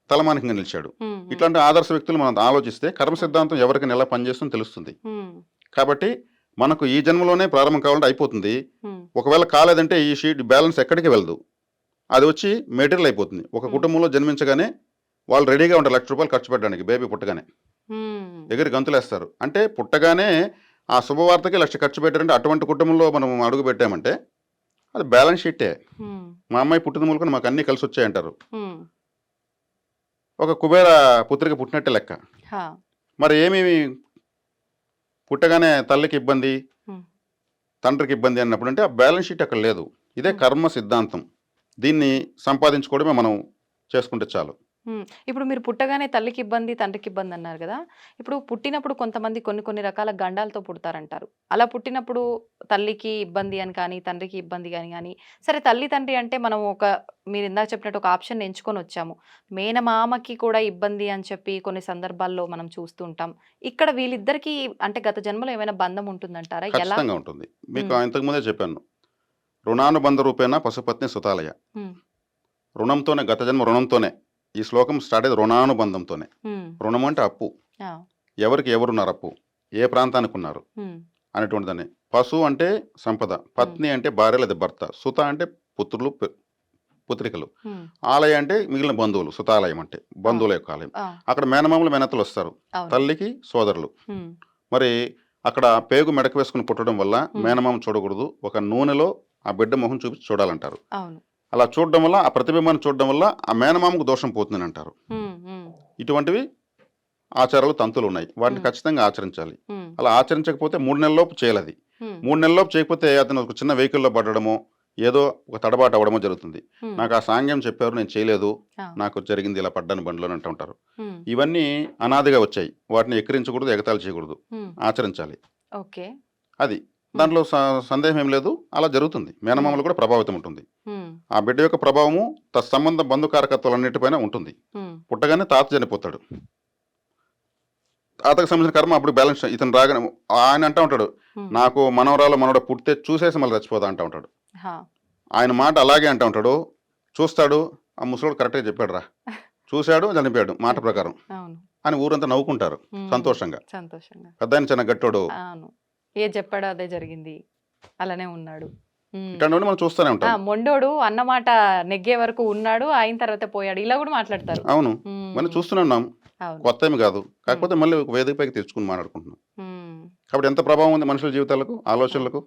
తలమానికంగా నిలిచాడు. హ్మ్. హ్మ్. ఇట్లాంటి ఆదర్శ వ్యక్తులు మనం ఆలోచిస్తే కర్మ హ్మ్. సిద్ధాంతం ఎవరికైనా ఎలా పనిచేస్తుందో తెలుస్తుంది. హ్మ్. కాబట్టి మనకు ఈ జన్మలోనే ప్రారంభం కావాలంటే అయిపోతుంది. హ్మ్. ఒకవేళ కాలేదంటే ఈ షీట్ బ్యాలెన్స్ ఎక్కడికి వెళ్ళదు. అది వచ్చి మెటీరియల్ అయిపోతుంది. ఒక హ్మ్. కుటుంబంలో జన్మించగానే వాళ్ళు రెడీగా ఉంటారు ₹1,00,000 ఖర్చు పెట్టడానికి బేబీ పుట్టగానే. హ్మ్. ఎగిరి గంతులేస్తారు. అంటే పుట్టగానే ఆ శుభవార్తకి 1,00,000 ఖర్చు పెట్టారంటే అటువంటి కుటుంబంలో మనం అడుగు పెట్టామంటే అది బ్యాలెన్స్ షీటే. హ్మ్. మా అమ్మాయి పుట్టిన మూలకన మాకు అన్నీ కలిసొచ్చాయంటారు. హ్మ్. ఒక కుబేర పుత్రిక పుట్టినట్టే లెక్క. హా! మరి ఏమేమి పుట్టగానే తల్లికి ఇబ్బంది, హ్మ్. తండ్రికి ఇబ్బంది అన్నప్పుడు అంటే ఆ బ్యాలెన్స్ షీట్ అక్కడ లేదు. ఇదే హ్మ్. కర్మ సిద్ధాంతం. దీన్ని సంపాదించుకోవడమే మనం చేసుకుంటే చాలు. హ్మ్. ఇప్పుడు మీరు పుట్టగానే తల్లికి ఇబ్బంది, తండ్రికి ఇబ్బంది అన్నారు గదా! ఇప్పుడు పుట్టినప్పుడు కొంతమంది కొన్ని కొన్ని రకాల గండాలతో పుడతారంటారు. అలా పుట్టినప్పుడు తల్లికి ఇబ్బంది అని కానీ, తండ్రికి ఇబ్బంది అని గాని, సరే తల్లి, తండ్రి అంటే మనం మీరు ఇందాక చెప్పినట్టు ఒక ఆప్షన్ ఎంచుకొనొచ్చాము. మేనమామకి కూడా ఇబ్బంది అని చెప్పి కొన్ని సందర్భాల్లో మనం చూస్తూ ఉంటాం. ఇక్కడ వీళ్ళిద్దరికీ అంటే గత జన్మలో ఏమైనా బంధం ఉంటుందంటారా? ఎలా? ఖచ్చితంగా ఉంటుంది. మీకు హ్మ్. ఇంతకుముందే చెప్పాను. రుణానుబంధ రూపేణ పశుపత్ని సుతాలయ. హ్మ్. రుణంతోనే గత జన్మ రుణంతోనే. ఈ శ్లోకం స్టార్ట్ అయ్యేది రుణానుబంధంతోనే. హ్మ్. రుణం అంటే అప్పు. ఆ! ఎవరికి ఎవరున్నారు అప్పు? ఏ ప్రాంతానికి ఉన్నారు? హ్మ్. అనేటువంటిదని. పశు అంటే సంపద. హ్మ్. పత్ని అంటే భార్య లేదా భర్త. సుత అంటే పుత్రులు, పుత్రికలు. హ్మ్. ఆలయ అంటే మిగిలిన బంధువులు. సుతాలయం అంటే ఆ! బంధువుల యొక్క ఆలయం. ఆ! అక్కడ మేనమామలు, మేనత్తలు వస్తారు. అవును. తల్లికి సోదరులు. హ్మ్. మరి అక్కడ పేగు మెడకు వేసుకుని పుట్టడం వల్ల హ్మ్. మేనమామ చూడకూడదు. ఒక నూనెలో ఆ బిడ్డ మొహం చూపించి చూడాలంటారు. అవును. అలా చూడడం వల్ల ఆ ప్రతిబింబాన్ని చూడడం వల్ల ఆ మేనమామకు దోషం పోతుందని అంటారు. హ్మ్. హ్మ్. ఇటువంటివి ఆచారాలు, తంతులు ఉన్నాయి. వాటిని హ్మ్. ఖచ్చితంగా ఆచరించాలి. హ్మ్. అలా ఆచరించకపోతే 3 నెలల్లోపు చేయాలది. హ్మ్. 3 నెలల్లోపు చేయకపోతే అతను ఒక చిన్న వెహికల్‌లో పడడమో, ఏదో ఒక తడబాటు అవ్వడమో జరుగుతుంది. హ్మ్. నాకు ఆ సాంగ్యం చెప్పారు నేను చేయలేదు. ఆ! నాకు జరిగింది ఇలా పడ్డాను బండిలోని అంటూ ఉంటారు. హ్మ్. ఇవన్నీ అనాదిగా వచ్చాయి. వాటిని ఎక్కిరించకూడదు, ఎగతాళి చేయకూడదు. హ్మ్. ఆచరించాలి. ఓకే. అది. హ్మ్. దాంట్లో సందేహం ఏం లేదు. అలా జరుగుతుంది. హ్మ్. మేనమామలు కూడా ప్రభావితం ఉంటుంది. హ్మ్. ఆ బిడ్డ యొక్క ప్రభావము తత్సంబంధ బంధుకారకత్వాలన్నిటిపైన ఉంటుంది. హ్మ్. పుట్టగానే తాత చనిపోతాడు. తాతకు సంబంధించిన కర్మ అప్పుడు బ్యాలెన్స్ ఇతను రాగానే ఆయన అంటా ఉంటాడు. హ్మ్. నాకు మనవరాలు, మనవడు పుడితే చూసేసి మళ్ళీ చచ్చిపోతా అంటా ఉంటాడు. హా! ఆయన మాట అలాగే అంటా ఉంటాడు. చూస్తాడు. ఆ ముసలోడు కరెక్ట్‌గా చెప్పాడురా. చూసాడు, చనిపోయాడు మాట చనిపోయాడు. ప్రకారం. అవును. అని ఊరంతా నవ్వుకుంటారు హ్మ్. సంతోషంగా. సంతోషంగా. పెద్దాయన చిన్న గట్టోడు. అవును. ఏది చెప్పాడో అదే జరిగింది. అలానే ఉన్నాడు. హ్మ్. ఇట్లాంటివన్నీ మనం చూస్తూనే ఆ! ఉంటాం. మొండోడు అన్నమాట నెగ్గే వరకు ఉన్నాడు. అయిన తర్వాత పోయాడు. ఇలా గూడా మాట్లాడతారు. అవును. మనం హ్మ్. చూస్తూనే ఉన్నాం. అవును. కొత్తేమి కాదు. హ్మ్. కాకపోతే మళ్ళీ ఒక వేదిక పైకి తెచ్చుకొని మాట్లాడుకుంటున్నాం. హ్మ్. కాబట్టి ఎంత ప్రభావం ఉంది మనుషుల జీవితాలకు, అవును. ఆలోచనలకు.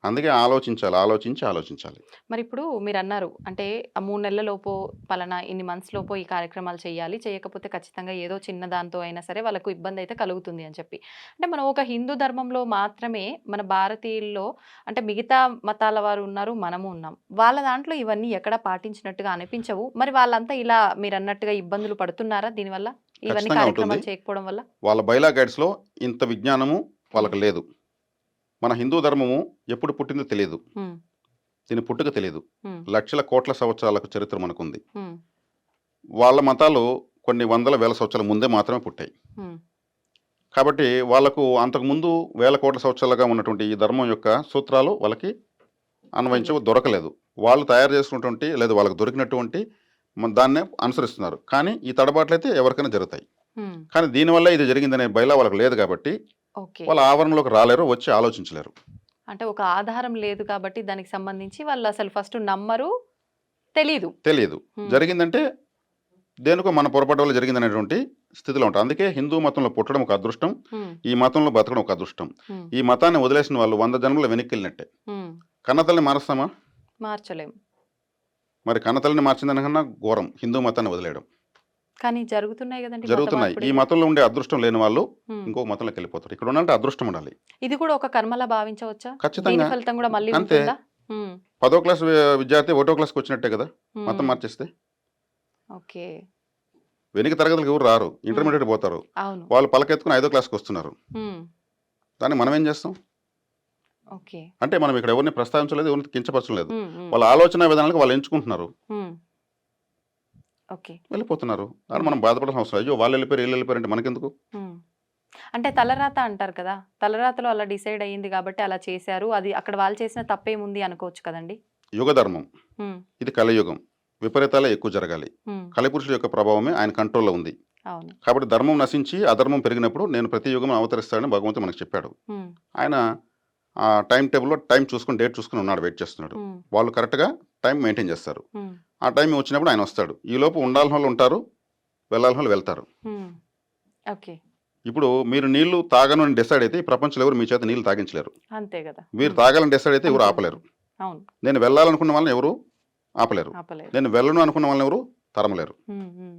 అందుకే ఆలోచించాలి. ఆలోచించి ఆలోచించాలి. మరిప్పుడు మీరన్నారు. అంటే ఆ 3 నెలల లోపో పలానా ఇన్ని మంత్స్ లోపో ఈ కార్యక్రమాలు చేయాలి. చేయకపోతే ఖచ్చితంగా ఏదో చిన్న దాంతో అయినా సరే వాళ్ళకు ఇబ్బందయితే కలుగుతుంది అని చెప్పి. అంటే మనం ఒక హిందూ ధర్మంలో మాత్రమే మన భారతీయుల్లో అంటే మిగతా మతాల వారు ఉన్నారు. మనము ఉన్నాం. వాళ్ళ దాంట్లో ఇవన్నీ ఎక్కడా పాటించినట్టుగా అనిపించవు. మరి వాళ్ళంతా ఇలా మీరన్నట్టుగా ఇబ్బందులు పడుతున్నారా దీనివల్ల? ఇవన్నీ ఖచ్చితంగా ఉంటుంది. కార్యక్రమాలు చేయకపోవడం వల్ల? వాళ్ళ బైలా గైడ్స్లో ఇంత విజ్ఞానము వాళ్ళకి లేదు. మన హిందూ ధర్మము ఎప్పుడు పుట్టిందో తెలియదు, ఉమ్, దీని పుట్టుక తెలియదు. ఉమ్, లక్షల కోట్ల సంవత్సరాలకు చరిత్ర మనకుంది. ఉమ్, వాళ్ళ మతాలు కొన్ని వందల వేల సంవత్సరాల ముందే మాత్రమే పుట్టాయి. ఉమ్, కాబట్టి వాళ్ళకు అంతకుముందు వేల కోట్ల సంవత్సరాలుగా ఉన్నటువంటి ఈ ధర్మం యొక్క సూత్రాలు వాళ్ళకి అన్వయించ తెలియదు. దొరకలేదు. వాళ్ళు తయారు చేసుకున్నటువంటి లేదా వాళ్ళకి దొరికినటువంటి దాన్నే అనుసరిస్తున్నారు. కానీ ఈ తడబాట్లు అయితే ఎవరికైనా జరుగుతాయి. ఉమ్, కానీ దీనివల్ల ఇది జరిగిందనే బయలా వాళ్ళకి లేదు కాబట్టి ఓకే. వాళ్ళ ఆవరణలోకి రాలేరు, వచ్చి ఆలోచించలేరు. అంటే ఒక ఆధారం లేదు కాబట్టి దానికి సంబంధించి వాళ్ళు అసలు ఫస్ట్ నమ్మరు, తెలీదు. తెలియదు. ఉమ్, జరిగిందంటే దేనికో మన పొరపాటు వల్ల జరిగిందనేటువంటి స్థితిలో ఉంటారు. అందుకే హిందూ మతంలో పుట్టడం ఒక అదృష్టం, ఉమ్, ఈ మతంలో బతకడం ఒక అదృష్టం. ఉమ్, ఈ మతాన్ని వదిలేసిన వాళ్ళు 100 జన్మలు వెనక్కి వెళ్ళినట్టే. ఉమ్, కన్నతల్ని మారుస్తామా? మార్చలేం. మరి కన్నతల్ని మార్చిందనకన్నా ఘోరం హిందూ మతాన్ని వదిలేయడం. కానీ జరుగుతున్నాయి కదండి మత జరుగుతున్నాయి. ఈ మార్పిడి. మతంలో ఉండే అదృష్టం లేని వాళ్ళు ఉమ్, ఇంకొక మతంలోకి వెళ్ళిపోతారు. ఇక్కడ ఉండాలంటే అదృష్టం ఉండాలి. ఇది కూడా ఒక కర్మలా భావించవచ్చా? దీని ఖచ్చితంగా. ఫలితం కూడా మళ్ళీ అంతే. ఉంటుందా? ఉమ్, 10వ క్లాస్ విద్యార్థి 1వ క్లాస్కి వచ్చినట్టే కదా మతం ఉమ్, మార్చేస్తే. ఓకే. వెనుక తరగతులకు ఎవరు రారు, ఇంటర్మీడియట్ పోతారు. అవును. వాళ్ళు పలకెత్తుకుని 5వ క్లాస్కి వస్తున్నారు. ఉమ్, దాన్ని మనం ఏం చేస్తాం? ఓకే. అంటే మనం ఇక్కడ ఎవరిని ప్రస్తావించలేదు, ఎవరిని కించపరచలేదు. ఉమ్, ఉమ్, వాళ్ళ ఆలోచన విధానాలకు వాళ్ళు ఎంచుకుంటున్నారు, ఉమ్, ఓకే. వెళ్ళిపోతున్నారు. అని మనం బాధపడాల్సిన అవసరం. అయ్యో వాళ్ళు వెళ్ళిపోయారు, వీళ్ళు వెళ్ళిపోయారు అంటే మనకెందుకు? ఉమ్. అంటే తలరాత అంటారు కదా, తలరాతలో అలా డిసైడ్ అయ్యింది కాబట్టి అలా చేశారు, అది అక్కడ వాళ్ళు చేసిన తప్పేముంది అనుకోవచ్చు కదండి. యుగ ధర్మం ఉమ్, ఇది, కలియుగం. విపరీతాలే ఎక్కువ జరగాలి. ఉమ్, కలిపురుషుల యొక్క ప్రభావమే ఆయన కంట్రోల్లో ఉంది. అవును. కాబట్టి ధర్మం నశించి అధర్మం పెరిగినప్పుడు నేను ప్రతి యుగం అవతరిస్తానని భగవంతుడు మనకు చెప్పాడు. ఉమ్, ఆయన ఆ టైం టేబుల్లో టైం చూసుకుని, డేట్ చూసుకుని ఉన్నాడు, వెయిట్ చేస్తున్నాడు. ఉమ్, వాళ్ళు కరెక్ట్గా టైం మెయింటైన్ చేస్తారు. ఉమ్, ఆ టైం వచ్చినప్పుడు ఆయన వస్తాడు. ఈలోపు ఉండాల్సిన వాళ్ళు ఉంటారు, వెళ్ళాల్సిన వాళ్ళు వెళ్తారు. ఉమ్, ఓకే. ఇప్పుడు మీరు నీళ్లు తాగను అని డిసైడ్ అయితే ఈ ప్రపంచంలో ఎవరు మీ చేత నీళ్లు తాగించలేరు. అంతే కదా. మీరు ఉమ్, తాగాలని డిసైడ్ అయితే ఎవరు ఆపలేరు. అవును. నేను వెళ్ళాలనుకున్న వాళ్ళని ఎవరు ఆపలేరు. ఆపలేదు. నేను వెళ్ళను అనుకున్న వాళ్ళని ఎవరు తరమలేరు. ఉమ్, ఉమ్,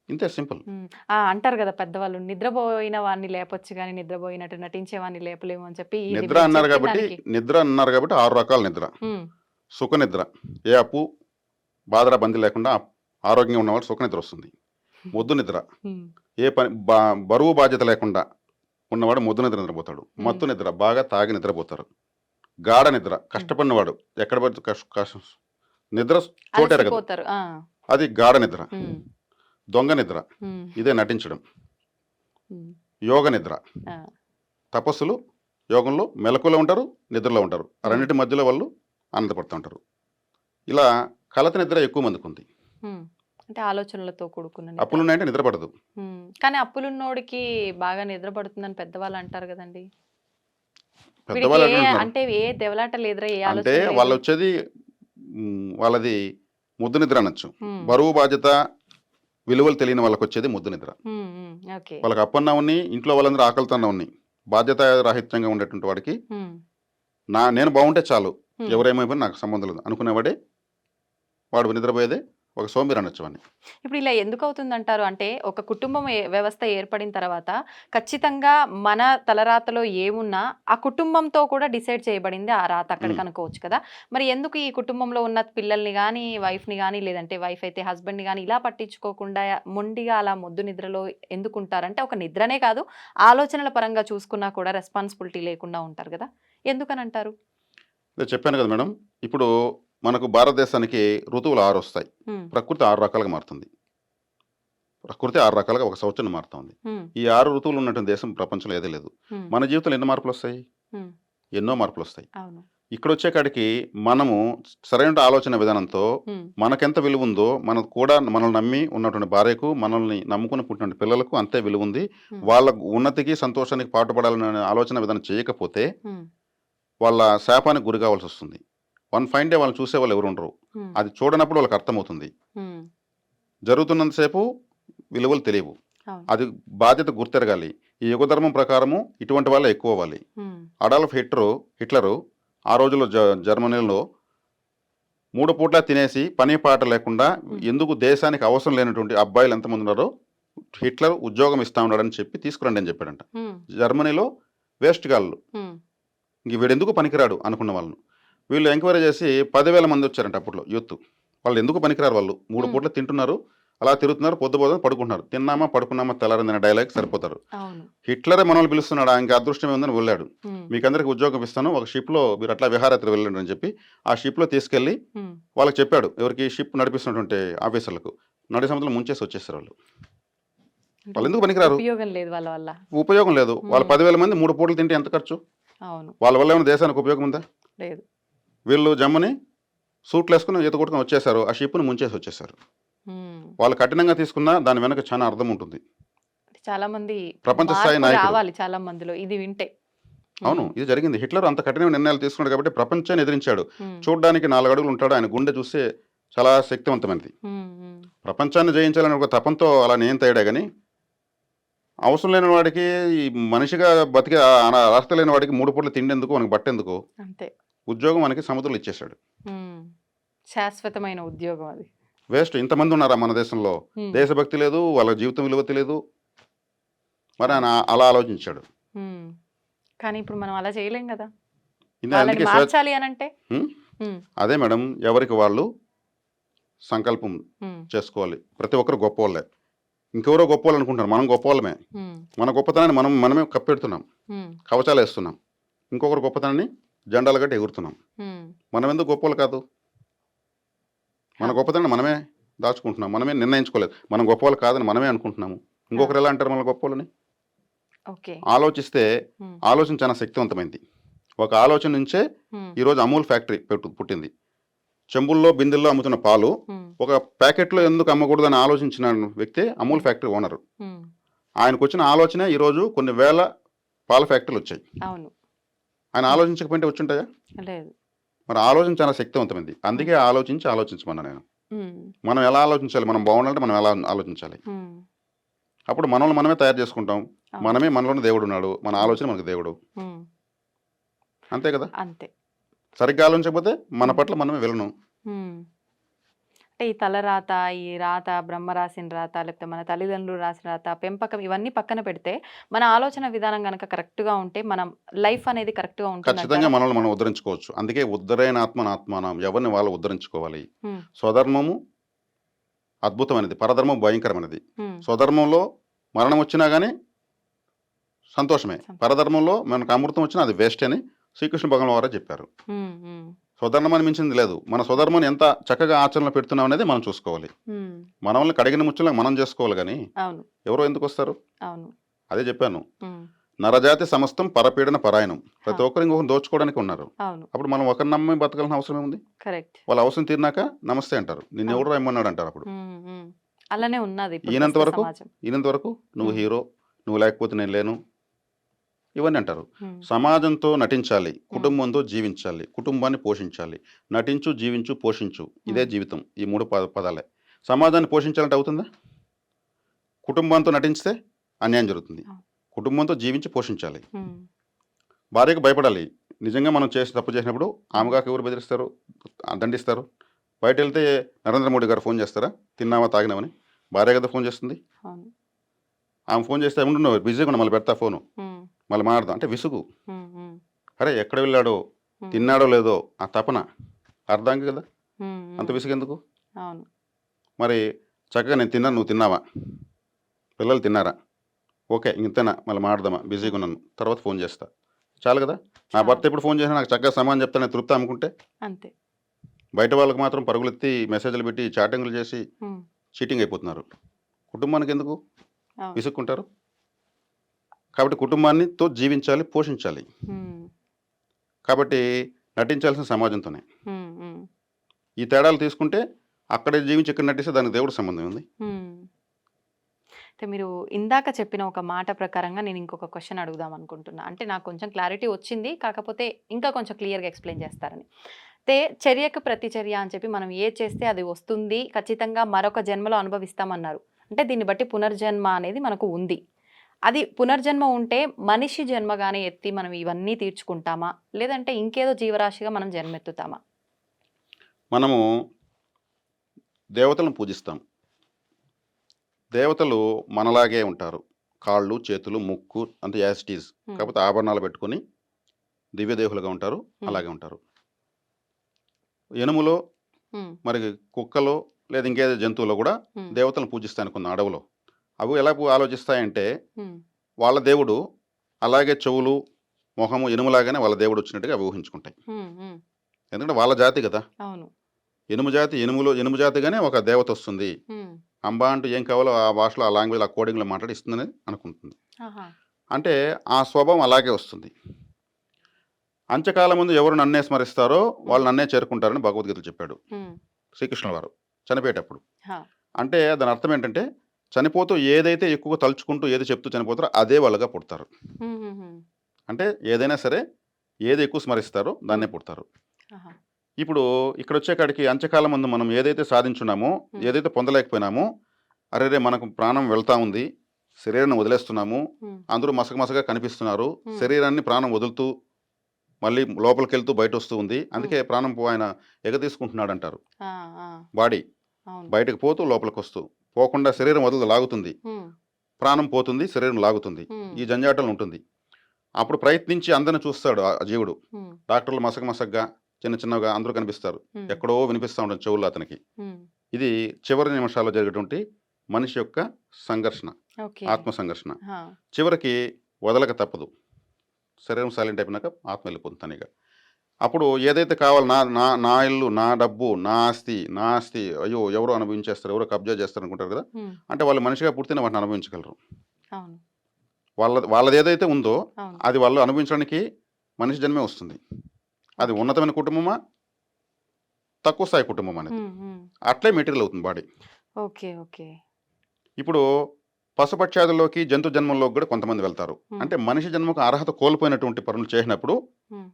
ఇంతే, సింపుల్. ఉమ్. అంటారు కదా పెద్దవాళ్ళు, నిద్రపోయిన వాడిని లేపొచ్చు కానీ నిద్రపోయినట్టు నటించే వాడిని లేపలేము అని చెప్పి ఇది నిద్ర మీరు అన్నారు చెప్పిన కాబట్టి దానికి. నిద్ర అన్నారు కాబట్టి 6 రకాల నిద్ర. ఉమ్, సుఖ నిద్ర, ఏ అప్పు బాధర బంది లేకుండా ఆరోగ్యంగా ఉన్నవాళ్ళు సుఖ నిద్ర వస్తుంది. మొద్దు నిద్ర, ఉమ్, ఏ పని బరువు బాధ్యత లేకుండా ఉన్నవాడు మొద్దు నిద్ర నిద్రపోతాడు. మత్తు నిద్ర, బాగా తాగి నిద్రపోతారు. గాఢ నిద్ర, కష్టపడినవాడు ఎక్కడ పడితే నిద్ర చోటెరగదు, అలసిపోతారు. అది గాఢ నిద్ర. ఉమ్, దొంగ నిద్ర, ఉమ్, ఇదే నటించడం. ఉమ్, యోగ నిద్ర, ఆ, తపస్సులు యోగంలో మెలకులో ఉంటారు, నిద్రలో ఉంటారు. ఆ రెండింటి మధ్యలో వాళ్ళు ఆనందపడుతూ ఉంటారు. ఇలా కలత నిద్ర ఎక్కువ మందికి ఉంది. ఉమ్. అంటే ఆలోచనలతో కూడుకున్న నిద్ర. అప్పులున్నాయంటే నిద్ర పడదు. ఉమ్, కానీ అప్పులున్నోడికి బాగా నిద్ర పడుతుందని పెద్దవాళ్ళు అంటారు కదండి. వీడికి పెద్దవాళ్ళు ఏ అంటున్నారు. అంటే ఏ దెవలాట లేదురా, ఏ అంటే ఆలోచన వాళ్ళు లేదు. వచ్చేది వాళ్ళది ముద్దు నిద్ర అనొచ్చు. ఉమ్, బరువు బాధ్యత విలువలు తెలియని వాళ్ళకి వచ్చేది ముద్దు నిద్ర. ఉమ్, ఉమ్, ఓకే. వాళ్ళకి అప్పన్నా ఉన్ని, ఇంట్లో వాళ్ళందరూ ఆకలితోనే ఉన్ని, బాధ్యత రాహిత్యంగా ఉండేటువంటి వాడికి ఉమ్, నేను బాగుంటే చాలు, ఉమ్. ఎవరేమైపోయినా నాకు సంబంధం లేదు అనుకునేవాడే వాడు నిద్రపోయేదే ఒక సోంబేరి అనొచ్చు వాడిని. ఇప్పుడు ఇలా ఎందుకు అవుతుందంటారు? అంటే ఒక కుటుంబం వ్యవస్థ ఏర్పడిన తర్వాత ఖచ్చితంగా మన తలరాతలో ఏమున్నా ఆ కుటుంబంతో కూడా డిసైడ్ చేయబడింది ఆ రాత అక్కడికి ఉమ్. అనుకోవచ్చు కదా. మరి ఎందుకు ఈ కుటుంబంలో ఉన్న పిల్లల్ని కానీ, వైఫ్ని కానీ, లేదంటే వైఫ్ అయితే హస్బెండ్ని కానీ ఇలా పట్టించుకోకుండా మొండిగా అలా మొద్దు నిద్రలో ఎందుకు ఉంటారంటే, ఒక నిద్రనే కాదు ఆలోచనల పరంగా చూసుకున్నా కూడా రెస్పాన్సిబిలిటీ లేకుండా ఉంటారు కదా, ఎందుకని అంటారు? నేను చెప్పాను కదా మేడం, ఇప్పుడు మనకు భారతదేశానికి ఋతువులు 6 వస్తాయి. ఉమ్, ప్రకృతి 6 రకాలుగా మారుతుంది. ప్రకృతి 6 రకాలుగా ఒక సంవత్సరం మారుతుంది. ఉమ్, ఈ 6 ఋతువులు ఉన్నటువంటి దేశం ప్రపంచంలో ఏదే లేదు. ఉమ్, మన జీవితంలో ఎన్ని మార్పులు వస్తాయి? ఉమ్, ఎన్నో మార్పులు వస్తాయి. అవును. ఇక్కడ వచ్చే కాడికి మనము సరైన ఆలోచన విధానంతో ఉమ్, మనకెంత విలువ ఉందో, మనకు కూడా మనల్ని నమ్మి ఉన్నటువంటి భార్యకు, మనల్ని నమ్ముకుని పుట్టిన పిల్లలకు అంతే విలువ ఉంది. ఉమ్, వాళ్ళ ఉన్నతికి సంతోషానికి పాటుపడాలనే ఆలోచన విధానం చేయకపోతే ఉమ్, వాళ్ళ శాపానికి గురి కావాల్సి వస్తుంది. వన్ ఫైన్ డే వాళ్ళని చూసే వాళ్ళు ఎవరు ఉండరు. ఉమ్, అది చూడనప్పుడు వాళ్ళకి అర్థమవుతుంది. ఉమ్, జరుగుతున్నంతసేపు విలువలు తెలియవు. అవును. అది బాధ్యత గుర్తెరగాలి. ఈ యుగధర్మం ప్రకారము ఇటువంటి వాళ్ళే ఎక్కువ అవ్వాలి. ఉమ్, అడాల్ఫ్ హిట్లరు ఆ రోజుల్లో జర్మనీలో 3 పూట్ల తినేసి పని పాట లేకుండా ఎందుకు దేశానికి అవసరం లేనటువంటి అబ్బాయిలు ఎంతమంది ఉన్నారో హిట్లర్ ఉద్యోగం ఇస్తా ఉన్నాడని చెప్పి తీసుకురండి అని చెప్పాడంట. ఉమ్, జర్మనీలో వేస్ట్ గాళ్ళు, ఉమ్, ఇంక వీడు ఎందుకు పనికిరాడు అనుకున్న వాళ్ళను వీళ్ళు ఎంక్వైరీ చేసి 10,000 మంది వచ్చారంట అప్పట్లో యూత్. వాళ్ళు ఎందుకు పనికిరారు, వాళ్ళు 3 పూట్ల తింటున్నారు, అలా తిరుగుతున్నారు, పొద్దుపోదు పడుకుంటున్నారు, తిన్నామా పడుకున్నామా తెల్లారిందనే డైలాగ్ సరిపోతారు. అవును. హిట్లరే మనల్ని పిలుస్తున్నాడు, ఇంకా అదృష్టం ఉందని వెళ్ళాడు. ఉమ్, మీకు అందరికి ఉద్యోగం ఇస్తాను, ఒక షిప్లో మీరు అట్లా విహారయాత్ర వెళ్ళండి అని చెప్పి ఆ షిప్లో తీసుకెళ్ళి ఉమ్. వాళ్ళకి చెప్పాడు, ఎవరికి షిప్ నడిపిస్తున్నటువంటి ఆఫీసర్లకు. నడి సముద్రంలో ముంచేసి వచ్చేస్తారు వాళ్ళు. అంటే వాళ్ళు ఎందుకు పనికిరారు? ఉపయోగం లేదు వాళ్ళ వల్ల. ఉపయోగం లేదు. వాళ్ళు ఉమ్, 10,000 మంది 3 పూటలు తింటే ఎంత ఖర్చు? అవును. వాళ్ళ వల్ల ఏమైనా దేశానికి ఉపయోగం ఉందా? లేదు. వీళ్ళు జమ్మని సూట్లు వేసుకుని ఈత కొట్టుకొని వచ్చేసారు, ఆ షిప్ను ముంచేసి వచ్చేసారు. ఉమ్. వాళ్ళు కఠినంగా తీసుకున్నా దాని వెనక చాలా అర్థం ఉంటుంది. చాలా మంది ప్రపంచ స్థాయి మార్పు నాయకుడు. రావాలి చాలా మందిలో ఇది వింటే. అవును, ఇది జరిగింది. హిట్లర్ అంత కఠినమైన నిర్ణయాలు తీసుకున్నాడు కాబట్టి ప్రపంచాన్ని ఎదిరించాడు. ఉమ్, చూడడానికి 4 అడుగులు ఉంటాడు, ఆయన గుండె చూస్తే చాలా శక్తివంతమైనది. ఉమ్, ఉమ్, ప్రపంచాన్ని జయించాలని ఒక తపంతో అలా నియంతయ్యాడే కానీ అవసరం లేని వాడికి, ఈ మనిషిగా బతికే అర్హత లేని వాడికి 3 పూటలు తిండేందుకు, మనకు బట్టేందుకు, అంతే. ఉద్యోగం మనకి సముద్రంలో ఇచ్చేశాడు. ఉమ్, శాశ్వతమైన ఉద్యోగం అది. వేస్ట్. ఇంతమంది ఉన్నారా మన దేశంలో? ఉమ్, దేశభక్తి లేదు, వాళ్ళ జీవితం విలువ తెలియదు. మరి ఆయన అలా ఆలోచించాడు. ఉమ్. కానీ ఇప్పుడు మనం అలా చేయలేం కదా, ఇది వాళ్ళని అందుకే మార్చాలి అని అంటే. ఉం? ఉమ్, అదే మేడం, ఎవరికి వాళ్ళు సంకల్పం ఉమ్, చేసుకోవాలి. ప్రతి ఒక్కరు గొప్పవాళ్ళే. ఇంకెవరో గొప్పవాళ్ళు అనుకుంటారు, మనం గొప్పవాళ్ళమే. ఉమ్, మన గొప్పతనాన్ని మనమే కప్పెడుతున్నాం, ఉమ్, కవచాలు వేస్తున్నాం. ఇంకొకరు గొప్పతనాన్ని జెండాలు గట్టి ఎగురుతున్నాం. ఉమ్. మనం ఎందుకు గొప్పవాళ్ళు కాదు? మన హా. గొప్పతనాన్ని మనమే దాచుకుంటున్నాం, మనమే నిర్ణయించుకోలేదు. మనం గొప్పవాళ్ళు కాదని మనమే అనుకుంటున్నాము. ఇంకొకరు ఎలా అంటారు మన గొప్పవాళ్ళని? ఓకే. ఆలోచిస్తే ఉమ్, ఆలోచన చాలా శక్తివంతమైంది. ఒక ఆలోచన నుంచే ఉమ్, ఈరోజు అమూల్ ఫ్యాక్టరీ పుట్టింది. చెంబుల్లో బిందెల్లో అమ్ముతున్న పాలు ఉమ్, ఒక ప్యాకెట్లో ఎందుకు అమ్మకూడదని ఆలోచించిన వ్యక్తి అమూల్ ఫ్యాక్టరీ ఓనరు. ఉమ్. ఆయనకు వచ్చిన ఆలోచన ఈరోజు కొన్ని వేల పాల ఫ్యాక్టరీలు వచ్చాయి. అవును. ఆయన ఆలోచించకపోతే వచ్చుంటాయా? లేదు. మరి ఆలోచన చాలా శక్తివంతమైంది. అందుకే ఆలోచించమన్నా నేను. ఉమ్, మనం ఎలా ఆలోచించాలి, మనం బాగుండాలంటే మనం ఎలా ఆలోచించాలి. ఉమ్. అప్పుడు మనల్ని మనమే తయారు చేసుకుంటాం. అవును. మనమే మనలోనే దేవుడు ఉన్నాడు, మన ఆలోచన మనకు దేవుడు. ఉమ్, అంతే కదా? అంతే. సరిగ్గా ఆలోచించకపోతే మన పట్ల మనమే విలను. ఉమ్. అంటే ఈ తలరాత, ఈ రాత, బ్రహ్మ రాసిన రాత, లేకపోతే మన తల్లిదండ్రులు రాసిన రాత, పెంపకం ఇవన్నీ పక్కన పెడితే మన ఆలోచన విధానం గనక కరెక్ట్‌గా ఉంటే మనం లైఫ్ అనేది కరెక్ట్‌గా ఖచ్చితంగా ఉంటుందంటారా? మనల్ని మనం ఉద్ధరించుకోవచ్చు. అందుకే ఉద్ధరేణాత్మనాత్మానం, ఎవరిని వాళ్ళు ఉద్ధరించుకోవాలి. హ్మ్. స్వధర్మము అద్భుతమైనది, పరధర్మం భయంకరమైనది. హ్మ్. స్వధర్మంలో మరణం వచ్చినా కానీ సంతోషమే, సంతోషం. పరధర్మంలో మనకు అమృతం వచ్చినా అది వేస్ట్ అని శ్రీకృష్ణ భగవాన్ వారే చెప్పారు. హ్మ్. హ్మ్. స్వధర్మాన్ని మించింది లేదు. మన స్వధర్మాన్ని ఎంత చక్కగా ఆచరణలో పెడుతున్నాం అనేది మనం చూసుకోవాలి. హ్మ్. మనల్ని కడిగిన ముచ్చులా మనం చేసుకోవాలి కానీ అవును. ఎవరో ఎందుకు వస్తారు? అవును. అదే చెప్పాను, హ్మ్. నరజాతి సమస్తం పరపీడన పరాయణం. ప్రతి హా. ఒక్కరు ఇంకొకరు దోచుకోవడానికి ఉన్నారు. అవును. అప్పుడు మనం ఒకరిని నమ్మి బతకాల్సిన అవసరం ఏముంది? కరెక్ట్. వాళ్ళ అవసరం తీరినాక నమస్తే అంటారు, నిన్ను అవును. ఎవరు రమ్మన్నాడు అంటారు. అప్పుడు హ్మ్. హ్మ్. అలానే ఉన్నది ఇప్పుడు ఈయనంత ప్రస్తుత వరకు సమాజం. ఈయనంత వరకు నువ్వు హ్మ్. హీరో, నువ్వు లేకపోతే నేను లేను, ఇవన్నీ అంటారు. హ్మ్. సమాజంతో నటించాలి, హ్మ్. కుటుంబంతో జీవించాలి, కుటుంబాన్ని పోషించాలి. నటించు, జీవించు, పోషించు, ఇదే హ్మ్. జీవితం. ఈ 3 పదాలే. సమాజాన్ని పోషించాలంటే అవుతుందా? కుటుంబంతో నటించితే అన్యాయం జరుగుతుంది. అవును. కుటుంబంతో జీవించి పోషించాలి. హ్మ్. భార్యకు భయపడాలి. నిజంగా మనం తప్పు చేసినప్పుడు హ్మ్. ఆమెగాకు ఎవరు బెదిరిస్తారు, దండిస్తారు? బయట వెళ్తే నరేంద్ర మోడీ గారు ఫోన్ చేస్తారా తిన్నావా తాగినామని? భార్య కదా ఫోన్ చేస్తుంది. అవును. ఆమె ఫోన్ చేస్తే ఉండు, బిజీగా ఉన్నా, మళ్ళీ పెడతా ఫోను, హ్మ్. మళ్ళీ మాట్లాడదాం అంటే విసుగు. హ్మ్. హ్మ్. అరే ఎక్కడ వెళ్ళాడో, హ్మ్. తిన్నాడో లేదో ఆ తపన అర్థంకి కదా, హ్మ్. అంత హ్మ్. విసుగు ఎందుకు? అవును. మరి చక్కగా నేను తిన్నాను, నువ్వు తిన్నావా, పిల్లలు తిన్నారా, ఓకే ఇంతేనా, మళ్ళీ మాట్లాడదామా, బిజీగా ఉన్నాను, తర్వాత ఫోన్ చేస్తా, చాలు కదా. నా చాలు. భర్త ఎప్పుడు ఫోన్ చేసినా నాకు చక్కగా సమాధానం చెప్తాను తృప్తి అమ్ముకుంటే, అంతే. బయట వాళ్ళకి మాత్రం పరుగులెత్తి మెసేజ్లు పెట్టి చాటింగ్లు చేసి హ్మ్. చీటింగ్ అయిపోతున్నారు. కుటుంబానికి ఎందుకు అవును. విసుక్కుంటారు? కాబట్టి కుటుంబాన్నితో జీవించాలి, పోషించాలి. హ్మ్. కాబట్టి నటించాల్సిన సమాజంతోనే. హ్మ్. హ్మ్. ఈ తేడాలు తీసుకుంటే అక్కడే జీవించి ఇక్కడ నటిస్తే దానికి దేవుడికి సంబంధం ఉంది. హ్మ్. అంటే మీరు ఇందాక చెప్పిన ఒక మాట ప్రకారంగా నేను ఇంకొక క్వెషన్ అడుగుదాం అనుకుంటున్నా. అంటే నాకు కొంచెం క్లారిటీ వచ్చింది. కాకపోతే ఇంకా కొంచెం క్లియర్‌గా ఎక్స్‌ప్లెయిన్ చేస్తారని. అయితే చర్యకు ప్రతిచర్య అని చెప్పి మనం ఏది చేస్తే అది వస్తుంది. ఖచ్చితంగా మరొక జన్మలో అనుభవిస్తామన్నారు. అంటే దీన్ని బట్టి పునర్జన్మ అనేది మనకు ఉంది. అది పునర్జన్మ ఉంటే మనిషి జన్మగానే ఎత్తి మనం ఇవన్నీ తీర్చుకుంటామా? లేదంటే ఇంకేదో జీవరాశిగా మనం జన్మెత్తుతామా? మనము దేవతలను పూజిస్తాం. దేవతలు మనలాగే ఉంటారు. కాళ్ళు, చేతులు, ముక్కు అంత యాజ్ ఇట్ ఈజ్. హ్మ్. కాకపోతే ఆభరణాలు పెట్టుకొని దివ్యదేహులుగా ఉంటారు. హ్మ్. అలాగే ఉంటారు. ఎనుములో హ్మ్. మరి కుక్కలో లేదా ఇంకేదో జంతువులో కూడా ఉమ్, దేవతలను పూజిస్తాయి అనుకున్న అడవులో. అవి ఎలా ఆలోచిస్తాయంటే ఉమ్, వాళ్ళ దేవుడు అలాగే చెవులు మొహము ఇనుములాగానే వాళ్ళ దేవుడు వచ్చినట్టుగా అవి ఊహించుకుంటాయి. ఉమ్, ఉమ్, ఎందుకంటే వాళ్ళ జాతి కదా, అవును. ఎనుము జాతి, ఎనుము జాతిగానే ఒక దేవత వస్తుంది. ఉమ్, అంబా అంటూ ఏం కావాలో ఆ భాషలో, ఆ లాంగ్వేజ్, ఆ కోడింగ్లో మాట్లాడి ఇస్తుందని అనుకుంటుంది. ఆహా, అంటే ఆ స్వభావం అలాగే వస్తుంది. అంత్యకాలం ముందు ఎవరు నన్నే స్మరిస్తారో వాళ్ళు నన్నే చేరుకుంటారని భగవద్గీతలో చెప్పాడు ఉమ్, శ్రీకృష్ణుల వారు చనిపోయేటప్పుడు. హా, అంటే దాని అర్థం ఏంటంటే చనిపోతూ ఏదైతే ఎక్కువ తలుచుకుంటూ ఏది చెప్తూ చనిపోతారో అదే వాళ్ళగా పుడతారు. ఉమ్, ఉమ్, ఉమ్, అంటే ఏదైనా సరే ఏది ఎక్కువ స్మరిస్తారో దాన్నే పుడతారు. ఆహా, ఇప్పుడు ఇక్కడ వచ్చేకాడికి అంత్యకాలం ముందు మనం ఏదైతే సాధించున్నామో, ఏదైతే పొందలేకపోయినామో, అరే రే మనకు ప్రాణం వెళ్తా ఉంది, శరీరాన్ని వదిలేస్తున్నాము, ఉమ్, అందరూ మసకమసగా కనిపిస్తున్నారు, ఉమ్, శరీరాన్ని ప్రాణం వదులుతూ మళ్ళీ లోపలికి వెళ్తూ బయట వస్తూ ఉంది, అందుకే ప్రాణం ఆయన ఎగతీసుకుంటున్నాడు అంటారు. ఆ, ఆ, బాడీ అవును. బయటకు పోతూ లోపలికి వస్తూ పోకుండా శరీరం వదలదు, లాగుతుంది, ఉమ్, ప్రాణం పోతుంది, శరీరం లాగుతుంది, ఉమ్, ఈ జంజాటం ఉంటుంది. అప్పుడు ప్రయత్నించి అందరిని చూస్తాడు ఆ జీవుడు. ఉమ్, డాక్టర్లు మసకమసగ్గా చిన్న చిన్నగా అందరూ కనిపిస్తారు, ఉమ్, ఎక్కడో వినిపిస్తూ ఉంటుంది చెవుల్లో అతనికి. ఉమ్, ఇది చివరి నిమిషాల్లో జరిగేటువంటి మనిషి యొక్క సంఘర్షణ, ఓకే. ఆత్మ సంఘర్షణ. హా, చివరికి వదలక తప్పదు, శరీరం సైలెంట్ అయిపోయినాక ఆత్మ వెళ్ళిపోతుంది తనిగా. అప్పుడు ఏదైతే కావాలో, నా నా నా ఇల్లు, నా డబ్బు, నా ఆస్తి అయ్యో ఎవరో అనుభవించేస్తారు, ఎవరో కబ్జా చేస్తారు అనుకుంటారు కదా. ఉమ్, అంటే వాళ్ళు మనిషిగా పుడితేనే వాటిని అనుభవించగలరు. అవును, వాళ్ళది ఏదైతే ఉందో అవును. అది వాళ్ళు అనుభవించడానికి మనిషి జన్మే వస్తుంది. అది ఓకే. ఉన్నతమైన కుటుంబమా, తక్కువ స్థాయి కుటుంబం అనేది ఉమ్, ఉమ్, అట్లే మెటీరియల్ అవుతుంది బాడీ. Okay, okay. ఇప్పుడు పశుపక్షాదుల్లోకి జంతు జన్మల్లోకి కూడా కొంతమంది వెళ్తారు. అంటే మనిషి జన్మకు అర్హత కోల్పోయినటువంటి పనులు చేసినప్పుడు ఉమ్,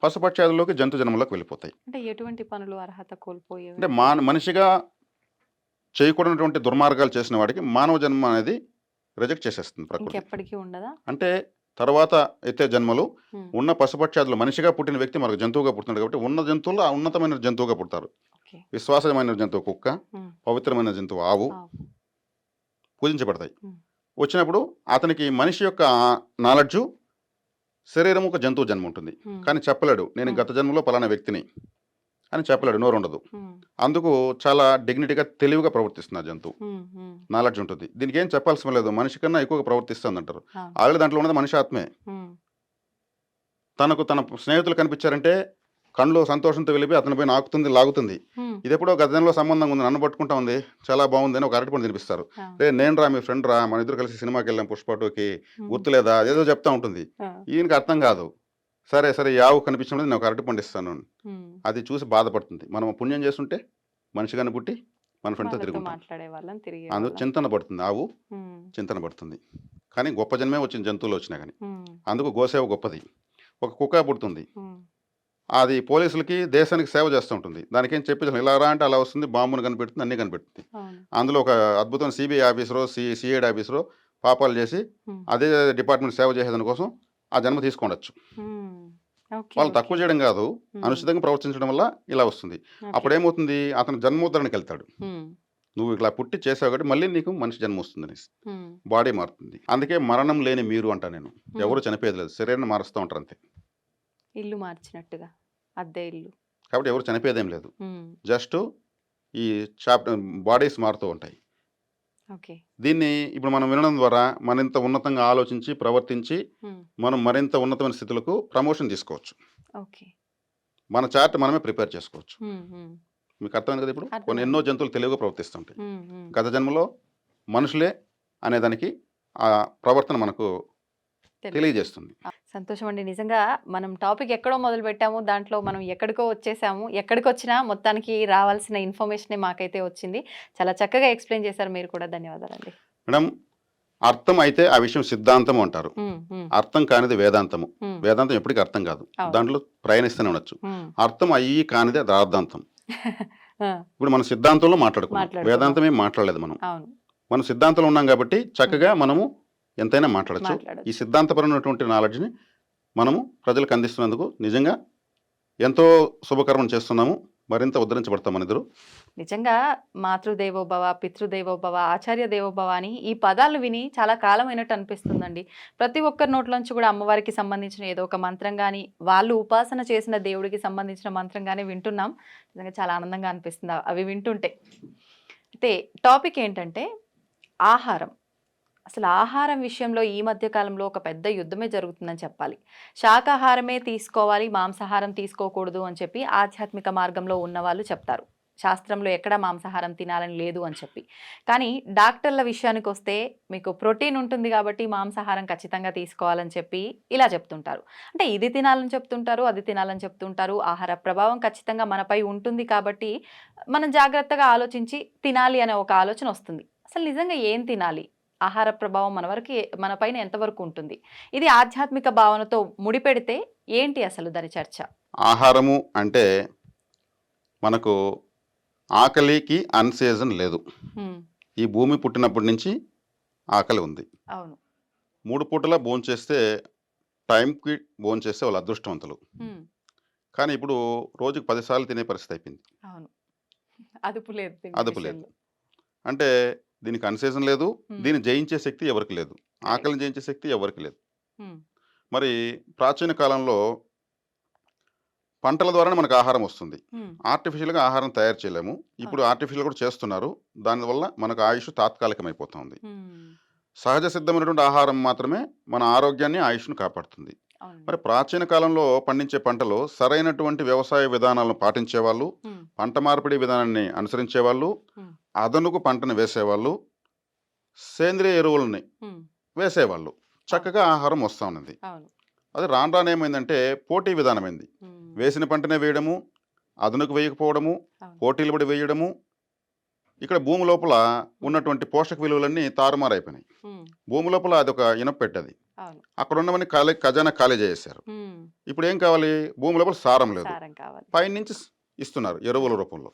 పశుపక్షాదుల్లోకి జంతు జన్మలోకి వెళ్ళిపోతాయి. అంటే ఎటువంటి పనులు అర్హత కోల్పోయేవి? అంటే మనిషిగా చేయకూడనటువంటి దుర్మార్గాలు చేసిన వాడికి మానవ జన్మ అనేది రిజెక్ట్ చేసేస్తుంది ప్రకృతి. ఇంకెప్పటికీ ఉండదా? అంటే తర్వాత ఎత్తే జన్మలు ఉమ్, ఉన్న పశుపక్షాదులు, మనిషిగా పుట్టిన వ్యక్తి మరొక జంతువుగా పుడుతున్నాడు కాబట్టి ఉన్న జంతువులు ఆ ఉన్నతమైన జంతువుగా పుడతారు. ఓకే. విశ్వాసమైన జంతువు కుక్క, ఉమ్, పవిత్రమైన జంతువు ఆవు ఆ, పూజించబడతాయి. ఉమ్, వచ్చినప్పుడు అతనికి మనిషి యొక్క నాలెడ్జు, శరీరం ఒక జంతువు జన్మ ఉంటుంది, ఉమ్, కానీ చెప్పలేడు నేను గత జన్మలో పలానా వ్యక్తిని అని చెప్పలేడు, నోరు ఉండదు. ఉమ్, అందుకు చాలా డిగ్నిటీగా తెలివిగా ప్రవర్తిస్తుంది ఆ జంతువు, ఉమ్, ఉమ్, నాలెడ్జ్ ఉంటుంది. దీనికి ఏం చెప్పాల్సిన లేదు, మనిషి కన్నా ఎక్కువగా ప్రవర్తిస్తుంది అంటారు. ఆ, ఆల్రెడీ దాంట్లో ఉన్నది మనిషి ఆత్మే. ఉమ్, తన స్నేహితులు కనిపించారంటే కళ్ళు సంతోషంతో వెళ్ళిపోయి అతని పైన ఆకుతుంది, లాగుతుంది. ఉమ్, ఇది ఎప్పుడో గత జన్మలో సంబంధం ఉంది, నన్ను పట్టుకుంటా ఉంది, చాలా బాగుంది అని ఒక అరటి పండు తినిపిస్తారు. ఆ, రే నేను రా, మీ ఫ్రెండ్ రా, మన ఇద్దరు కలిసి సినిమాకి వెళ్ళాం పుష్ప2కి, ఉమ్, గుర్తులేదా, అదేదో చెప్తా ఉంటుంది. ఆ, ఈయనకి అర్థం కాదు. సరే సరే ఈ ఆవు కనిపించినప్పుడు నేను ఒక అరటి పండు ఇస్తాను అని. ఉమ్, అది చూసి బాధపడుతుంది. మనం పుణ్యం చేస్తుంటే మనిషిగానే పుట్టి మన ఫ్రెండ్తో వాళ్ళతో తిరుగుతాం. మాట్లాడే వాళ్ళని తిరిగే అందుకు వాళ్ళం. చింతన పడుతుంది, ఆవు ఉమ్, చింతన పడుతుంది. కానీ గొప్ప జన్మే వచ్చిన జంతువులు వచ్చినా కానీ ఉమ్, అందుకు గోసేవ గొప్పది. ఒక కుక్క పుడుతుంది, ఉమ్, అది పోలీసులకి దేశానికి సేవ చేస్తూ ఉంటుంది. దానికి ఏం చెప్పేసి ఇలా రా అంటే అలా వస్తుంది, బాంబును కనిపెడుతుంది, అన్నీ కనిపెడుతుంది. అవును. అందులో ఒక అద్భుతమైన సిబిఐ ఆఫీసరో సిఐడి ఆఫీసరో పాపాలు చేసి ఉమ్, అదే డిపార్ట్మెంట్ సేవ చేసేదాని కోసం ఆ జన్మ తీసుకోండొచ్చు. ఉమ్, ఓకే, వాళ్ళు ఓకే. తక్కువ చేయడం కాదు, ఉమ్, అనుచితంగా ప్రవర్తించడం వల్ల ఇలా వస్తుంది. ఓకే. అప్పుడేమవుతుంది, అతను జన్మోద్ధరణకి వెళ్తాడు. ఉమ్, నువ్వు ఇట్లా పుట్టి చేసావు కాబట్టి మళ్ళీ నీకు మనిషి జన్మ వస్తుంది అనేసి ఉమ్, బాడీ మారుతుంది. అందుకే మరణం లేని మీరు అంటా నేను. ఉమ్, ఎవరు చనిపోయేది లేదు, శరీరాన్ని మారుస్తూ ఉంటారు అంతే. ఇల్లు మార్చినట్టుగా, అద్దె ఇల్లు. కాబట్టి ఎవరు చనిపోయేదేం లేదు, ఉమ్, జస్ట్ ఈ చాప్టర్ బాడీస్ మారుతూ ఉంటాయి. ఓకే. దీన్ని ఇప్పుడు మనం వినడం ద్వారా మరింత ఉన్నతంగా ఆలోచించి ప్రవర్తించి ఉమ్, మనం మరింత ఉన్నతమైన స్థితులకు ప్రమోషన్ తీసుకోవచ్చు. ఓకే. మన చార్ట్ మనమే ప్రిపేర్ చేసుకోవచ్చు. ఉమ్, ఉమ్, మీకు అర్థమైంది కదా. ఇప్పుడు కొన్ని అర్థమైంది. ఎన్నో జంతువులు తెలివిగా ప్రవర్తిస్తుంటాయి. ఉమ్, ఉమ్, గత జన్మలో మనుషులే అనేదానికి ఆ ప్రవర్తన మనకు తెలుసు. తెలియజేస్తుంది. సంతోషం అండి. నిజంగా మనం టాపిక్ ఎక్కడో మొదలు పెట్టాము, దాంట్లో మనం ఎక్కడికో వచ్చేసాము. ఎక్కడికి వచ్చినా మొత్తానికి రావాల్సిన ఇన్ఫర్మేషనే మాకైతే వచ్చింది. చాలా చక్కగా ఎక్స్ప్లెయిన్ చేశారు మీరు కూడా. ధన్యవాదాలండి. మేడం, అర్థం అయితే ఆ విషయం సిద్ధాంతం అంటారు, ఉమ్, ఉమ్, అర్థం కానిది వేదాంతము. ఉమ్, వేదాంతం ఎప్పటికీ అర్థం కాదు, అవును. దాంట్లో ప్రయాణిస్తూనే ఉండొచ్చు. ఉమ్, అర్థం అయ్యి కానిది అది అర్థాంతం. ఆ, ఇప్పుడు మనం సిద్ధాంతంలో మాట్లాడుకున్నాం, మాట్లాడుకున్నాం. వేదాంతం ఏం మాట్లాడలేదు మనం. అవును, మనం సిద్ధాంతంలో ఉన్నాం కాబట్టి చక్కగా మనము ఎంతైనా మాట్లాడచ్చు. మాట్లాడొచ్చు. ఈ సిద్ధాంతపరమైనటువంటి నాలెడ్జ్ని మనము ప్రజలకు అందిస్తున్నందుకు నిజంగా ఎంతో శుభకర్మం చేస్తున్నాము. మరింత ఉద్ధరించబడతాం మన ఇద్దరు. నిజంగా మాతృదేవోభవ, పితృదేవోభవ, ఆచార్య దేవోభవ అని ఈ పదాలు విని చాలా కాలమైనట్టు అనిపిస్తుందండి. ప్రతి ఒక్కరి నోట్లోంచి కూడా అమ్మవారికి సంబంధించిన ఏదో ఒక మంత్రం గాని, వాళ్ళు ఉపాసన చేసిన దేవుడికి సంబంధించిన మంత్రం గాని వింటున్నాం. నిజంగా చాలా ఆనందంగా అనిపిస్తుంది అవి వింటుంటే. అయితే టాపిక్ ఏంటంటే ఆహారం. అసలు ఆహారం విషయంలో ఈ మధ్య కాలంలో ఒక పెద్ద యుద్ధమే జరుగుతుందని చెప్పాలి. శాకాహారమే తీసుకోవాలి, మాంసాహారం తీసుకోకూడదు అని చెప్పి ఆధ్యాత్మిక మార్గంలో ఉన్నవాళ్ళు చెప్తారు. శాస్త్రంలో ఎక్కడా మాంసాహారం తినాలని లేదు అని చెప్పి. కానీ డాక్టర్ల విషయానికి వస్తే మీకు ప్రోటీన్ ఉంటుంది కాబట్టి మాంసాహారం ఖచ్చితంగా తీసుకోవాలని చెప్పి ఇలా చెప్తుంటారు. అంటే ఇది తినాలని చెప్తుంటారు, అది తినాలని చెప్తుంటారు. ఆహార ప్రభావం ఖచ్చితంగా మనపై ఉంటుంది కాబట్టి మనం జాగ్రత్తగా ఆలోచించి తినాలి అనే ఒక ఆలోచన వస్తుంది. అసలు నిజంగా ఏం తినాలి? ఆహార ప్రభావం మన పైన ఎంతవరకు ఉంటుంది? ఇది ఆధ్యాత్మిక భావనతో ముడిపెడితే ఏంటి అసలు దాని చర్చ? ఆహారము అంటే మనకు ఆకలికి అన్సీజన్ లేదు. ఈ భూమి పుట్టినప్పటి నుంచి ఆకలి ఉంది. అవును. 3 పూటలా భోంచేస్తే, టైంకి భోంచేస్తే వాళ్ళు అదృష్టవంతులు. కానీ ఇప్పుడు రోజుకి 10 సార్లు తినే పరిస్థితి అయిపోయింది. అవును. అదుపు లేదు. అదుపు లేదు. అంటే దీనికి అన్సీజన్ లేదు, దీన్ని జయించే శక్తి ఎవరికి లేదు, ఆకలిని జయించే శక్తి ఎవరికి లేదు. మరి ప్రాచీన కాలంలో పంటల ద్వారానే మనకు ఆహారం వస్తుంది. ఆర్టిఫిషియల్గా ఆహారం తయారు చేయలేము. ఇప్పుడు ఆర్టిఫిషియల్ కూడా చేస్తున్నారు. దానివల్ల మనకు ఆయుష్ తాత్కాలికమైపోతుంది. సహజ సిద్ధమైనటువంటి ఆహారం మాత్రమే మన ఆరోగ్యాన్ని, ఆయుష్ను కాపాడుతుంది. మరి ప్రాచీన కాలంలో పండించే పంటలు సరైనటువంటి వ్యవసాయ విధానాలను పాటించేవాళ్ళు, పంట మార్పిడి విధానాన్ని అనుసరించేవాళ్ళు, అదనుకు పంటను వేసేవాళ్ళు, సేంద్రియ ఎరువులని వేసేవాళ్ళు. చక్కగా ఆహారం వస్తూ ఉన్నది. అది రాను రాను ఏమైందంటే పోటీ విధానమైంది. వేసిన పంటనే వేయడము, అదనుకు వేయకపోవడము, పోటీలు పడి వేయడము. ఇక్కడ భూమి లోపల ఉన్నటువంటి పోషక విలువలన్నీ తారుమారైపోయినాయి. భూమి లోపల అదొక ఇనప పెట్టది. అక్కడ ఉన్నవన్నీ ఖజానా ఖాళీ చేసేసారు. ఇప్పుడు ఏం కావాలి? భూమి లోపల సారం లేదు, పైనుంచి ఇస్తున్నారు ఎరువుల రూపంలో.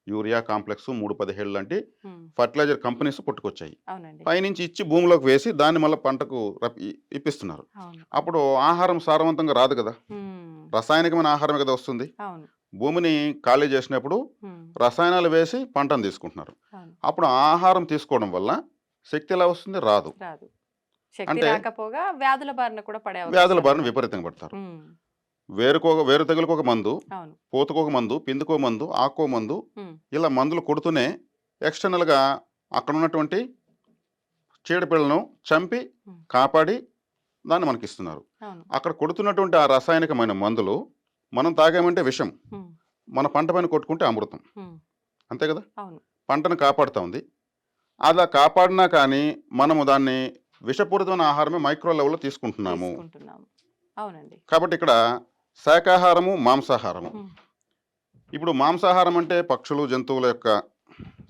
యూరియా కాంప్లెక్స్ 3-17 లాంటి ఫర్టిలైజర్ కంపెనీస్ పుట్టుకొచ్చాయి. పైనుంచి ఇచ్చి భూమిలోకి వేసి దాన్ని మళ్ళీ పంటకు ఇప్పిస్తున్నారు. అప్పుడు ఆహారం సారవంతంగా రాదు కదా, రసాయనికమైన ఆహారమే కదా వస్తుంది. భూమిని ఖాళీ చేసినప్పుడు రసాయనాలు వేసి పంటను తీసుకుంటున్నారు. అప్పుడు ఆహారం తీసుకోవడం వల్ల శక్తి ఎలా వస్తుంది? రాదు. అంటే వ్యాధుల బారిన విపరీతంగా పడతారు. వేరు తెగులకు ఒక మందు, పూతకు ఒక మందు, పిందుకో మందు, ఆకో మందు, ఇలా మందులు కొడుతూనే ఎక్స్టర్నల్గా అక్కడ ఉన్నటువంటి చీడపిల్లలను చంపి కాపాడి దాన్ని మనకి ఇస్తున్నారు. అక్కడ కొడుతున్నటువంటి ఆ రసాయనికమైన మందులు మనం తాగామంటే విషం, మన పంట పైన కొట్టుకుంటే అమృతం. అంతే కదా, పంటను కాపాడుతూ ఉంది. అలా కాపాడినా కానీ మనము దాన్ని విషపూరితమైన ఆహారమే మైక్రో లెవెల్లో తీసుకుంటున్నాము. కాబట్టి ఇక్కడ శాకాహారము, మాంసాహారము. ఇప్పుడు మాంసాహారం అంటే పక్షులు, జంతువుల యొక్క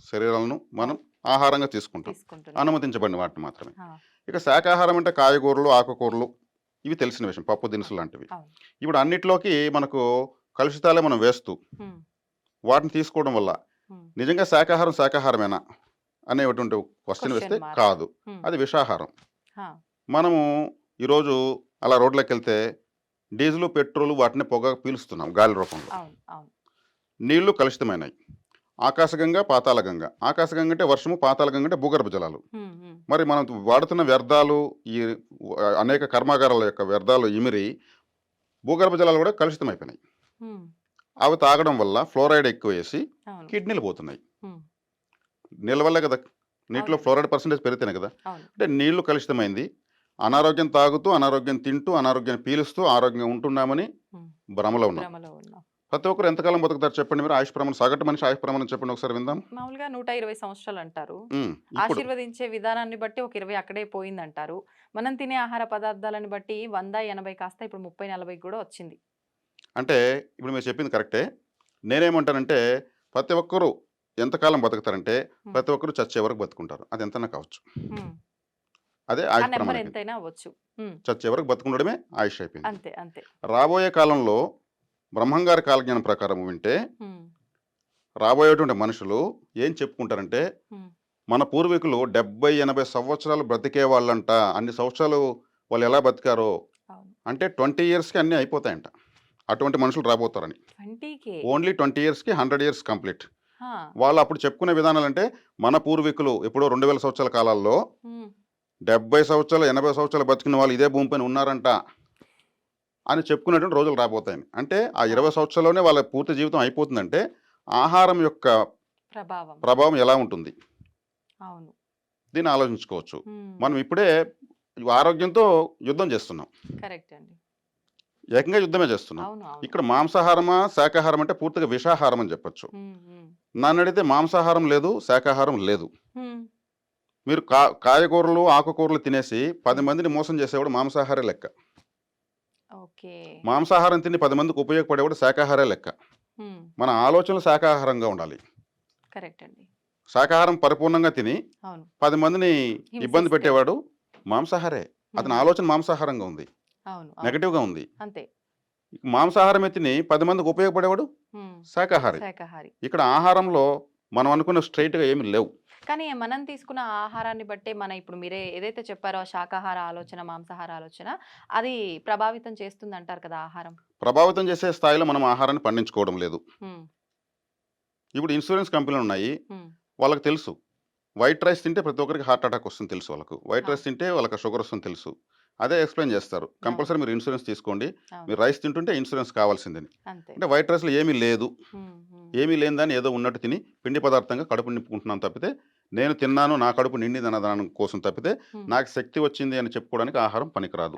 శరీరాలను మనం ఆహారంగా తీసుకుంటాం, అనుమతించబడిన వాటిని మాత్రమే. ఇక శాకాహారం అంటే కాయగూరలు, ఆకుకూరలు, ఇవి తెలిసిన విషయం, పప్పు దినుసులు లాంటివి. ఇప్పుడు అన్నిట్లోకి మనకు కలుషితాలే మనం వేస్తూ వాటిని తీసుకోవడం వల్ల నిజంగా శాకాహారమేనా అనేటువంటి క్వశ్చన్ వేస్తే కాదు, అది విషాహారం. మనము ఈరోజు అలా రోడ్లోకి వెళ్తే డీజిల్, పెట్రోల్ వాటిని పొగ పీలుస్తున్నాం గాలి రూపంలో. నీళ్లు కలుషితమైనవి. ఆకాశగంగా, పాతాళగంగా. ఆకాశగంగా అంటే వర్షము, పాతాళగంగా అంటే భూగర్భ జలాలు. మరి మనం వాడుతున్న వ్యర్థాలు, ఈ అనేక కర్మాగారాల యొక్క వ్యర్థాలు ఇమిరి భూగర్భ జలాలు కూడా కలుషితమైపోయినాయి. అవి తాగడం వల్ల ఫ్లోరైడ్ ఎక్కువ వేసి కిడ్నీలు పోతున్నాయి. నీళ్ళ వల్లే కదా, నీటిలో ఫ్లోరైడ్ పర్సెంటేజ్ పెరిగితేనే కదా. అంటే నీళ్లు కలుషితమైంది. అనారోగ్యం తాగుతూ, అనారోగ్యం తింటూ, అనారోగ్యాన్ని పీలుస్తూ ఆరోగ్యంగా ఉంటున్నామని భ్రమలో ఉన్నాం. ప్రతి ఒక్కరు ఎంతకాలం బతుకుతారు చెప్పండి మీరు? ఆయుష్ ప్రమాణం, సగటు మనిషి ఆయుష్ ప్రమాణం చెప్పండి ఒకసారి విందాం. మామూలుగా 120 సంవత్సరాలు అంటారు. ఆశీర్వదించే విధానాన్ని బట్టి ఒక 20 అక్కడే పోయింది అంటారు. మనం తినే ఆహార పదార్థాలను బట్టి 100-80 కాస్త ఇప్పుడు 30-40 కూడా వచ్చింది. అంటే ఇప్పుడు మీరు చెప్పింది కరెక్టే. నేనేమంటానంటే ప్రతి ఒక్కరూ ఎంతకాలం బతుకుతారంటే ప్రతి ఒక్కరు చచ్చే వరకు బతుకుంటారు. అది ఎంతైనా కావచ్చు, అదే ఆయుష్ ప్రమాణం. ఎంతైనా అవ్వచ్చు. చచ్చే వరకు బతుకుండడమే ఆయుష్ అయిపోయింది. అంతే అంతే. రాబోయే కాలంలో బ్రహ్మంగారి కాలజ్ఞానం ప్రకారం వింటే రాబోయేటువంటి మనుషులు ఏం చెప్పుకుంటారంటే మన పూర్వీకులు 70-80 సంవత్సరాలు బ్రతికే వాళ్ళంట. అన్ని సంవత్సరాలు వాళ్ళు ఎలా బతికారో అంటే 20 ఇయర్స్కి అన్నీ అయిపోతాయంట. అటువంటి మనుషులు రాబోతారని. 20K. ఓన్లీ 20 ఇయర్స్కి 100 ఇయర్స్ కంప్లీట్. వాళ్ళు అప్పుడు చెప్పుకునే విధానాలు అంటే మన పూర్వీకులు ఎప్పుడో 2000 సంవత్సరాల కాలాల్లో 70 సంవత్సరాలు 80 సంవత్సరాలు బతికిన వాళ్ళు ఇదే భూమిపైన ఉన్నారంట అని చెప్పుకునేటువంటి రోజులు రాబోతాయని. అంటే ఆ 20 సంవత్సరాల్లోనే వాళ్ళ పూర్తి జీవితం అయిపోతుందంటే ఆహారం యొక్క ప్రభావం ఎలా ఉంటుంది అవును. దీన్ని ఆలోచించుకోవచ్చు. మనం ఇప్పుడే ఆరోగ్యంతో యుద్ధం చేస్తున్నాం, కరెక్ట్ అండి. ఏకంగా యుద్ధమే చేస్తున్నాం. అవును, అవును. ఇక్కడ మాంసాహారమా శాకాహారం అంటే పూర్తిగా విషాహారం అని చెప్పచ్చు. నన్ను అడిగితే మాంసాహారం లేదు, శాకాహారం లేదు. మీరు కాయగూరలు ఆకుకూరలు తినేసి 10 మందిని మోసం చేసేవాడు మాంసాహారే లెక్క. మాంసాహారం తిని 10 మందికి ఉపయోగపడేవాడు శాకాహారే లెక్క. మన ఆలోచనలు శాకాహారంగా ఉండాలి. కరెక్ట్ అండి. శాకాహారం పరిపూర్ణంగా తిని 10 మందిని ఇబ్బంది పెట్టేవాడు మాంసాహారే. అతని ఆలోచన మాంసాహారంగా ఉంది, నెగటివ్గా ఉంది. అంతే. మాంసాహారమే తిని 10 మందికి ఉపయోగపడేవాడు శాకాహారి. ఇక్కడ ఆహారంలో మనం అనుకున్న స్ట్రైట్గా ఏమి లేవు. కానీ మనం తీసుకున్న ఆహారాన్ని బట్టే మన ఇప్పుడు మీరే ఏదైతే చెప్పారో శాకాహార ఆలోచన మాంసాహార ఆలోచన అది ప్రభావితం చేస్తుంది అంటారు కదా. ఆహారం ప్రభావితం చేసే స్థాయిలో మనం ఆహారాన్ని పండించుకోవడం లేదు. ఇప్పుడు ఇన్సూరెన్స్ కంపెనీలు ఉన్నాయి, వాళ్ళకి తెలుసు వైట్ రైస్ తింటే ప్రతి ఒక్కరికి హార్ట్ అటాక్ వస్తుంది తెలుసు. వాళ్ళకు వైట్ రైస్ తింటే వాళ్ళకి షుగర్ వస్తుంది తెలుసు. అదే ఎక్స్ప్లెయిన్ చేస్తారు, కంపల్సరీ మీరు ఇన్సూరెన్స్ తీసుకోండి, మీరు రైస్ తింటుంటే ఇన్సూరెన్స్ కావాల్సిందని. అంటే వైట్ రైస్లో ఏమీ లేదు, ఏమీ లేదని ఏదో ఉన్నట్టు తిని పిండి పదార్థంగా కడుపు నింపుకుంటున్నాను తప్పితే నేను తిన్నాను నా కడుపు నిండింది అన్నదానం కోసం తప్పితే నాకు శక్తి వచ్చింది అని చెప్పుకోవడానికి ఆహారం పనికిరాదు.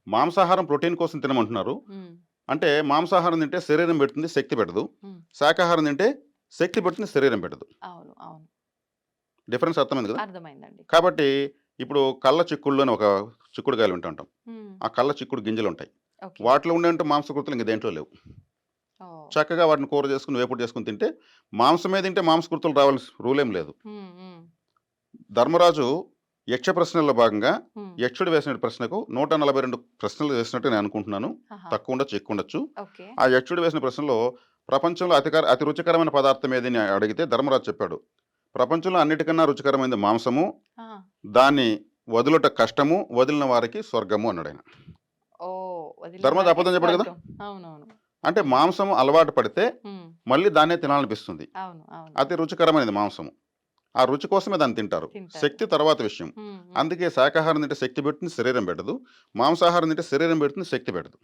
మాంసాహారం ప్రోటీన్ కోసం తినమంటున్నారు, అంటే మాంసాహారం తింటే శరీరం పెడుతుంది శక్తి పెట్టదు, శాకాహారం తింటే శక్తి పెడుతుంది శరీరం పెట్టదు. డిఫరెన్స్ అర్థమైంది కదా. కాబట్టి ఇప్పుడు కళ్ళ చిక్కుళ్ళు అని ఒక చిక్కుడుకాయలు ఉంటాం, ఆ కళ్ళ చిక్కుడు గింజలు ఉంటాయి, వాటిలో ఉండే మాంసకృతులు ఇంక దేంట్లో లేవు. చక్కగా వాటిని కూర చేసుకుని వేపుడు చేసుకుని తింటే మాంసమే తింటే మాంసకృతులు రావాల్సిన రూల్ ఏం లేదు. ధర్మరాజు యక్ష ప్రశ్నల్లో భాగంగా యక్షుడు వేసిన ప్రశ్నకు 142 ప్రశ్నలు వేసినట్టు నేను అనుకుంటున్నాను, తక్కువ ఉండొచ్చు ఎక్కువ ఉండొచ్చు. ఆ యక్షుడు వేసిన ప్రశ్నలో ప్రపంచంలో అతి రుచికరమైన పదార్థం ఏది అని అడిగితే ధర్మరాజు చెప్పాడు, ప్రపంచంలో అన్నిటికన్నా రుచికరమైనది మాంసము, దాన్ని వదులుట కష్టము, వదిలిన వారికి స్వర్గము అన్నాడు ఆయన. ధర్మరాజు అబద్ధం చెప్పాడు కదా. అంటే మాంసము అలవాటు పడితే మళ్ళీ దాన్నే తినాలనిపిస్తుంది, అతి రుచికరమైనది మాంసము, ఆ రుచి కోసమే దాన్ని తింటారు. శక్తి తర్వాత విషయం. అందుకే శాకాహారం తింటే శక్తి పెడుతుంది శరీరం పెట్టదు, మాంసాహారం తింటే శరీరం పెడుతుంది శక్తి పెట్టదు.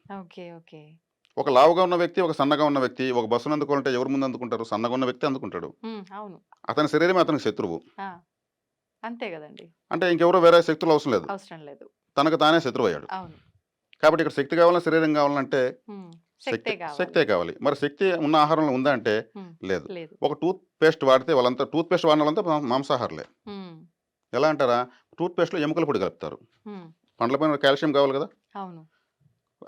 ఒక లావుగా ఉన్న వ్యక్తి ఒక సన్నగా ఉన్న వ్యక్తి ఒక బస్సును అందుకుంటే ఎవరు ముందు అందుకుంటారు? సన్నగా ఉన్న వ్యక్తి అందుకుంటాడు. అతని శరీరమే అతనికి శత్రువు, అంతే కదండి. అంటే ఇంకెవరో వేరే శక్తులు అవసరం లేదు, తనకు తానే శత్రువు అయ్యాడు. కాబట్టి ఇక్కడ శక్తి కావాలన్నా శరీరం కావాలంటే శక్తే కావాలి. మరి శక్తి ఉన్న ఆహారంలో ఉందా అంటే లేదు. ఒక టూత్ పేస్ట్ వాడితే వాళ్ళంతా టూత్ పేస్ట్ వాడిన వాళ్ళంతా మాంసాహారులే. ఎలా అంటారా, టూత్ పేస్ట్లో ఎముకల పొడి కలుపుతారు, పండ్ల పైన కాల్షియం కావాలి కదా,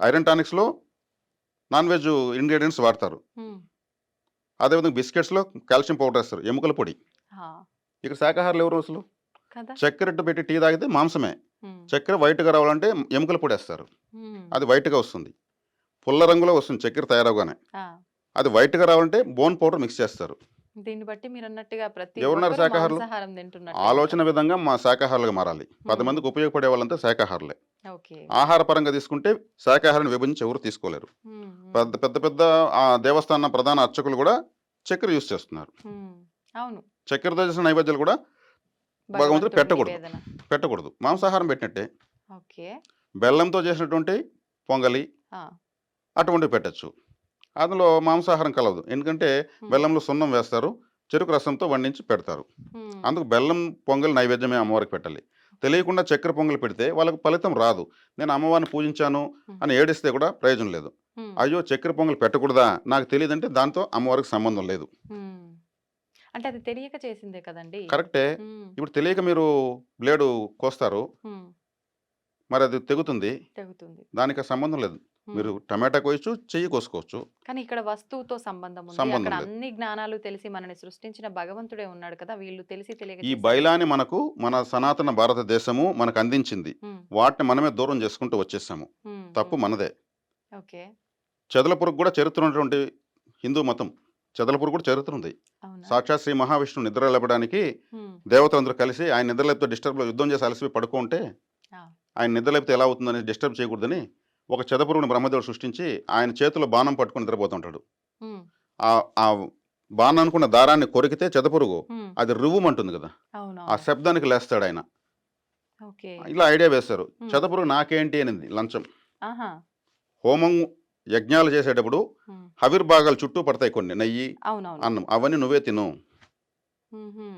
ఐరన్ టానిక్స్లో నాన్ వెజ్ ఇంగ్రీడియంట్స్ వాడతారు, అదేవిధంగా బిస్కెట్స్లో కాల్షియం పౌడర్ వేస్తారు, ఎముకల పొడి. ఇక్కడ శాకాహారులు ఎవరు అసలు? చక్కెర పెట్టి టీ తాగితే మాంసమే, చక్కెర వైట్గా రావాలంటే ఎముకల పొడి వేస్తారు, అది వైట్గా వస్తుంది, పుల్ల రంగులో వస్తుంది చక్కెర తయారవగానే. అది వైట్గా రావాలంటే బోన్ పౌడర్ మిక్స్ చేస్తారు. దీన్ని బట్టి మీరు అన్నట్టుగా ప్రతి ఎవరున్నారు శాకాహారులు? ఆలోచన విధంగా మా శాకాహారులుగా మారాలి. 10 మందికి ఉపయోగపడే వాళ్ళంతా శాకాహారులే. ఆహార పరంగా తీసుకుంటే శాకాహారాన్ని విభజించి ఎవరు తీసుకోలేరు. పెద్ద పెద్ద దేవస్థాన ప్రధాన అర్చకులు కూడా చక్కెర యూజ్ చేస్తున్నారు. చక్కెరతో చేసిన నైవేద్యాలు కూడా భగవంతుడు పెట్టకూడదు, మాంసాహారం పెట్టినట్టే. బెల్లంతో చేసినటువంటి పొంగలి అటువంటివి పెట్టచ్చు, అందులో మాంసాహారం కలవదు. ఎందుకంటే బెల్లంలో సున్నం వేస్తారు, చెరుకు రసంతో వండించి పెడతారు. అందుకు బెల్లం పొంగల్ నైవేద్యమే అమ్మవారికి పెట్టాలి. తెలియకుండా చక్కెర పొంగల్ పెడితే వాళ్ళకు ఫలితం రాదు. నేను అమ్మవారిని పూజించాను అని ఏడిస్తే కూడా ప్రయోజనం లేదు. అయ్యో చక్కెర పొంగల్ పెట్టకూడదా నాకు తెలియదంటే దాంతో అమ్మవారికి సంబంధం లేదు. అంటే అది తెలియక చేసిందే కదండి. కరెక్టే. ఇప్పుడు తెలియక మీరు బ్లేడు కోస్తారు, మరి అది తెగుతుంది, దానికి సంబంధం లేదు. మీరు టమాటా కోయచ్చు, చెయ్యి కోసుకోవచ్చు, కానీ ఇక్కడ వస్తువుతో సంబంధం ఉంది. అక్కడ అన్ని జ్ఞానాలు తెలిసి మనని సృష్టించిన భగవంతుడే ఉన్నాడు కదా, వీళ్ళు తెలిసి తెలియక ఈ బయలాన్ని మనకు మన సనాతన భారతదేశము మనకు అందించింది, వాటిని మనమే దూరం చేసుకుంటూ వచ్చేసాము. తప్పు మనదే. చెదలపురకు కూడా చరిత్ర ఉన్నటువంటి హిందూ మతం, చెదలపురకు కూడా చరిత్ర ఉంది. సాక్షాత్ శ్రీ మహావిష్ణువు నిద్ర లేపడానికి దేవతలందరూ కలిసి ఆయన నిద్రలేపితే యుద్ధం చేసి అలసిపోయి పడుకుంటే ఆయన నిద్రలేపితే ఎలా అవుతుందని డిస్టర్బ్ చేయకూడదని ఒక చెదపురుగుని బ్రహ్మదేవుడు సృష్టించి ఆయన చేతిలో బాణం పట్టుకుని నిద్రపోతుంటాడు. ఉమ్, ఆ ఆ బాణం అనుకున్న దారాన్ని కొరికితే చెదపురుగు ఉమ్, అది రువ్వుమంటుంది కదా, ఆ అవునవును. శబ్దానికి లేస్తాడు ఆయన. ఓకే. ఇలా ఐడియా వేశారు. ఉమ్, చెదపురుగు నాకేంటి అనింది లంచం. ఆహా. హోమం యజ్ఞాలు చేసేటప్పుడు ఉమ్, హవిర్భాగాలు చుట్టూ పడతాయి కొన్ని, నెయ్యి, అవునవును. అన్నం, అవన్నీ నువ్వే తిను. ఉహుం,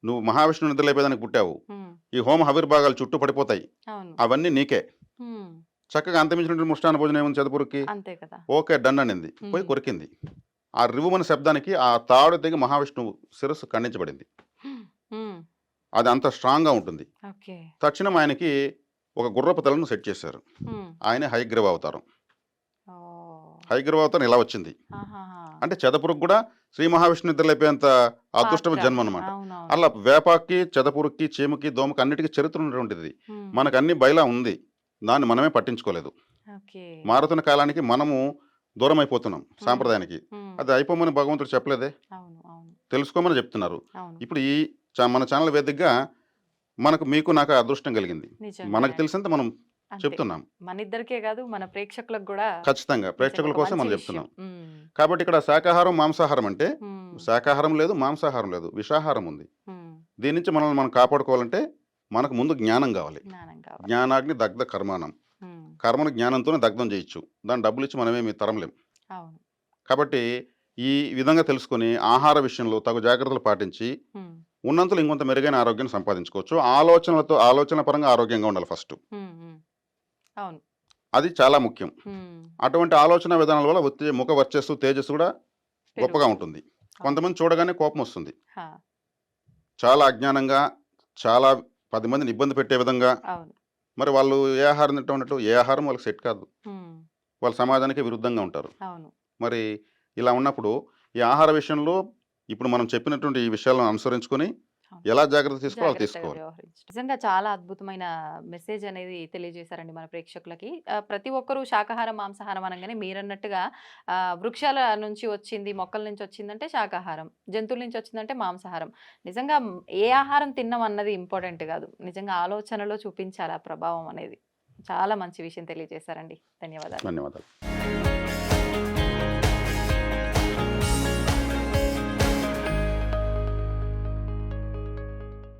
నువ్వు మహావిష్ణువు నిద్రలేపేదానికి పుట్టావు. ఉమ్, ఈ హోమ హవిర్భాగాలు చుట్టూ పడిపోతాయి, అవును. అవన్నీ నీకే. ఉమ్, చక్కగా అంతమించినటువంటి ముష్టాన భోజనం ఏముంది చెదపురుక్కి. అంతే కదా. ఓకే డన్ అనింది, పోయి ఉమ్, కొరికింది. ఆ రివుమని శబ్దానికి ఆ తాడు తెగి మహావిష్ణువు శిరస్సు ఖండించబడింది. ఉమ్, అది అంత స్ట్రాంగ్గా ఉంటుంది. ఓకే. తక్షణం ఆయనకి ఒక గుర్రపు తలను సెట్ చేశారు. ఉమ్, ఆయనే హయగ్రీవ అవతారం. ఓ, హయగ్రీవ అవతారం ఇలా వచ్చింది. ఆహాహా. అంటే చెదపురుగు కూడా శ్రీ మహావిష్ణు నిద్రలేపేంత అదృష్టం పాత్ర. జన్మ అనమాట. అవునవును. అలా వేపాకి, చెదపురుక్కి, చీమకి, దోమకి అన్నిటికీ చరిత్ర ఉన్నటువంటిది. ఉమ్, మనకు అన్ని బయలా ఉంది, దాన్ని మనమే పట్టించుకోలేదు. ఓకే. మారుతున్న కాలానికి మనము దూరం అయిపోతున్నాం సాంప్రదాయానికి. ఉమ్, అది అయిపోమని భగవంతుడు చెప్పలేదే, అవును అవును తెలుసుకోమని చెప్తున్నారు. అవును. ఇప్పుడు ఈ మన ఛానల్ వేదికగా మీకు నాకు ఆ అదృష్టం కలిగింది. మనకు నిజంగానే. తెలిసినంత మనం అంతే. చెప్తున్నాం. మన ఇద్దరికే కాదు, మన ప్రేక్షకులకు కూడా ఖచ్చితంగా నిజంగా ప్రేక్షకుల ఒక కోసం మంచి మనం విషయం. చెప్తున్నాం. ఉమ్, కాబట్టి ఇక్కడ శాకాహారం మాంసాహారం అంటే ఉమ్, శాకాహారం లేదు, మాంసాహారం లేదు, విషాహారం ఉంది. ఉమ్, దీని నుంచి మనల్ని మనం కాపాడుకోవాలంటే మనకు ముందు జ్ఞానం కావాలి. జ్ఞానం కావాలి. జ్ఞానాగ్ని దగ్ధ కర్మానం. ఉమ్, కర్మను జ్ఞానంతోనే దగ్ధం చేయొచ్చు, దాని డబ్బులు ఇచ్చి మనమేమి తరంలేం. అవును. కాబట్టి ఈ విధంగా తెలుసుకొని ఆహార విషయంలో తగు జాగ్రత్తలు పాటించి ఉమ్, ఉన్నంతలో ఇంకొంత మెరుగైన ఆరోగ్యాన్ని సంపాదించుకోవచ్చు. ఆలోచన పరంగా ఆరోగ్యంగా ఉండాలి ఫస్ట్. ఉమ్, ఉమ్, అవును. అది చాలా ముఖ్యం. ఉమ్, అటువంటి ఆలోచన విధానాల వల్ల ముఖ వర్చస్సు, తేజస్సు కూడా గొప్పగా పెరుగుతుంది. ఉంటుంది. అవును. కొంతమంది చూడగానే కోపం వస్తుంది, హా, చాలా అజ్ఞానంగా, చాలా 10 మందిని ఇబ్బంది పెట్టే విధంగా. అవును. మరి వాళ్ళు ఏ ఆహారం తింటా ఉన్నట్టు, ఏ ఆహారం వాళ్ళకి సెట్ కాదు, ఉమ్, వాళ్ళు సమాజానికి విరుద్ధంగా ఉంటారు. అవును. మరి ఇలా ఉన్నప్పుడు ఈ ఆహార విషయంలో ఇప్పుడు మనం చెప్పినటువంటి ఈ విషయాలను అనుసరించుకొని అవును. ఎలా జాగ్రత్త తీసుకోవాలో జాగ్రత్తగా తీసుకోవాలి. వ్యవహరించి నిజంగా చాలా అద్భుతమైన మెసేజ్ అనేది తెలియజేశారండి మన ప్రేక్షకులకి. ప్రతి ఒక్కరూ శాకాహారం మాంసాహారం అనగానే మీరన్నట్టుగా వృక్షాల నుంచి వచ్చింది, మొక్కల నుంచి వచ్చిందంటే శాకాహారం, జంతువుల నుంచి వచ్చిందంటే మాంసాహారం. నిజంగా ఏ ఆహారం తిన్నాం అన్నది ఇంపార్టెంట్ కాదు, నిజంగా ఆలోచనలో చూపించాలి ఆ ప్రభావం అనేది. చాలా మంచి విషయం తెలియజేశారండి. ధన్యవాదాలు. ధన్యవాదాలు.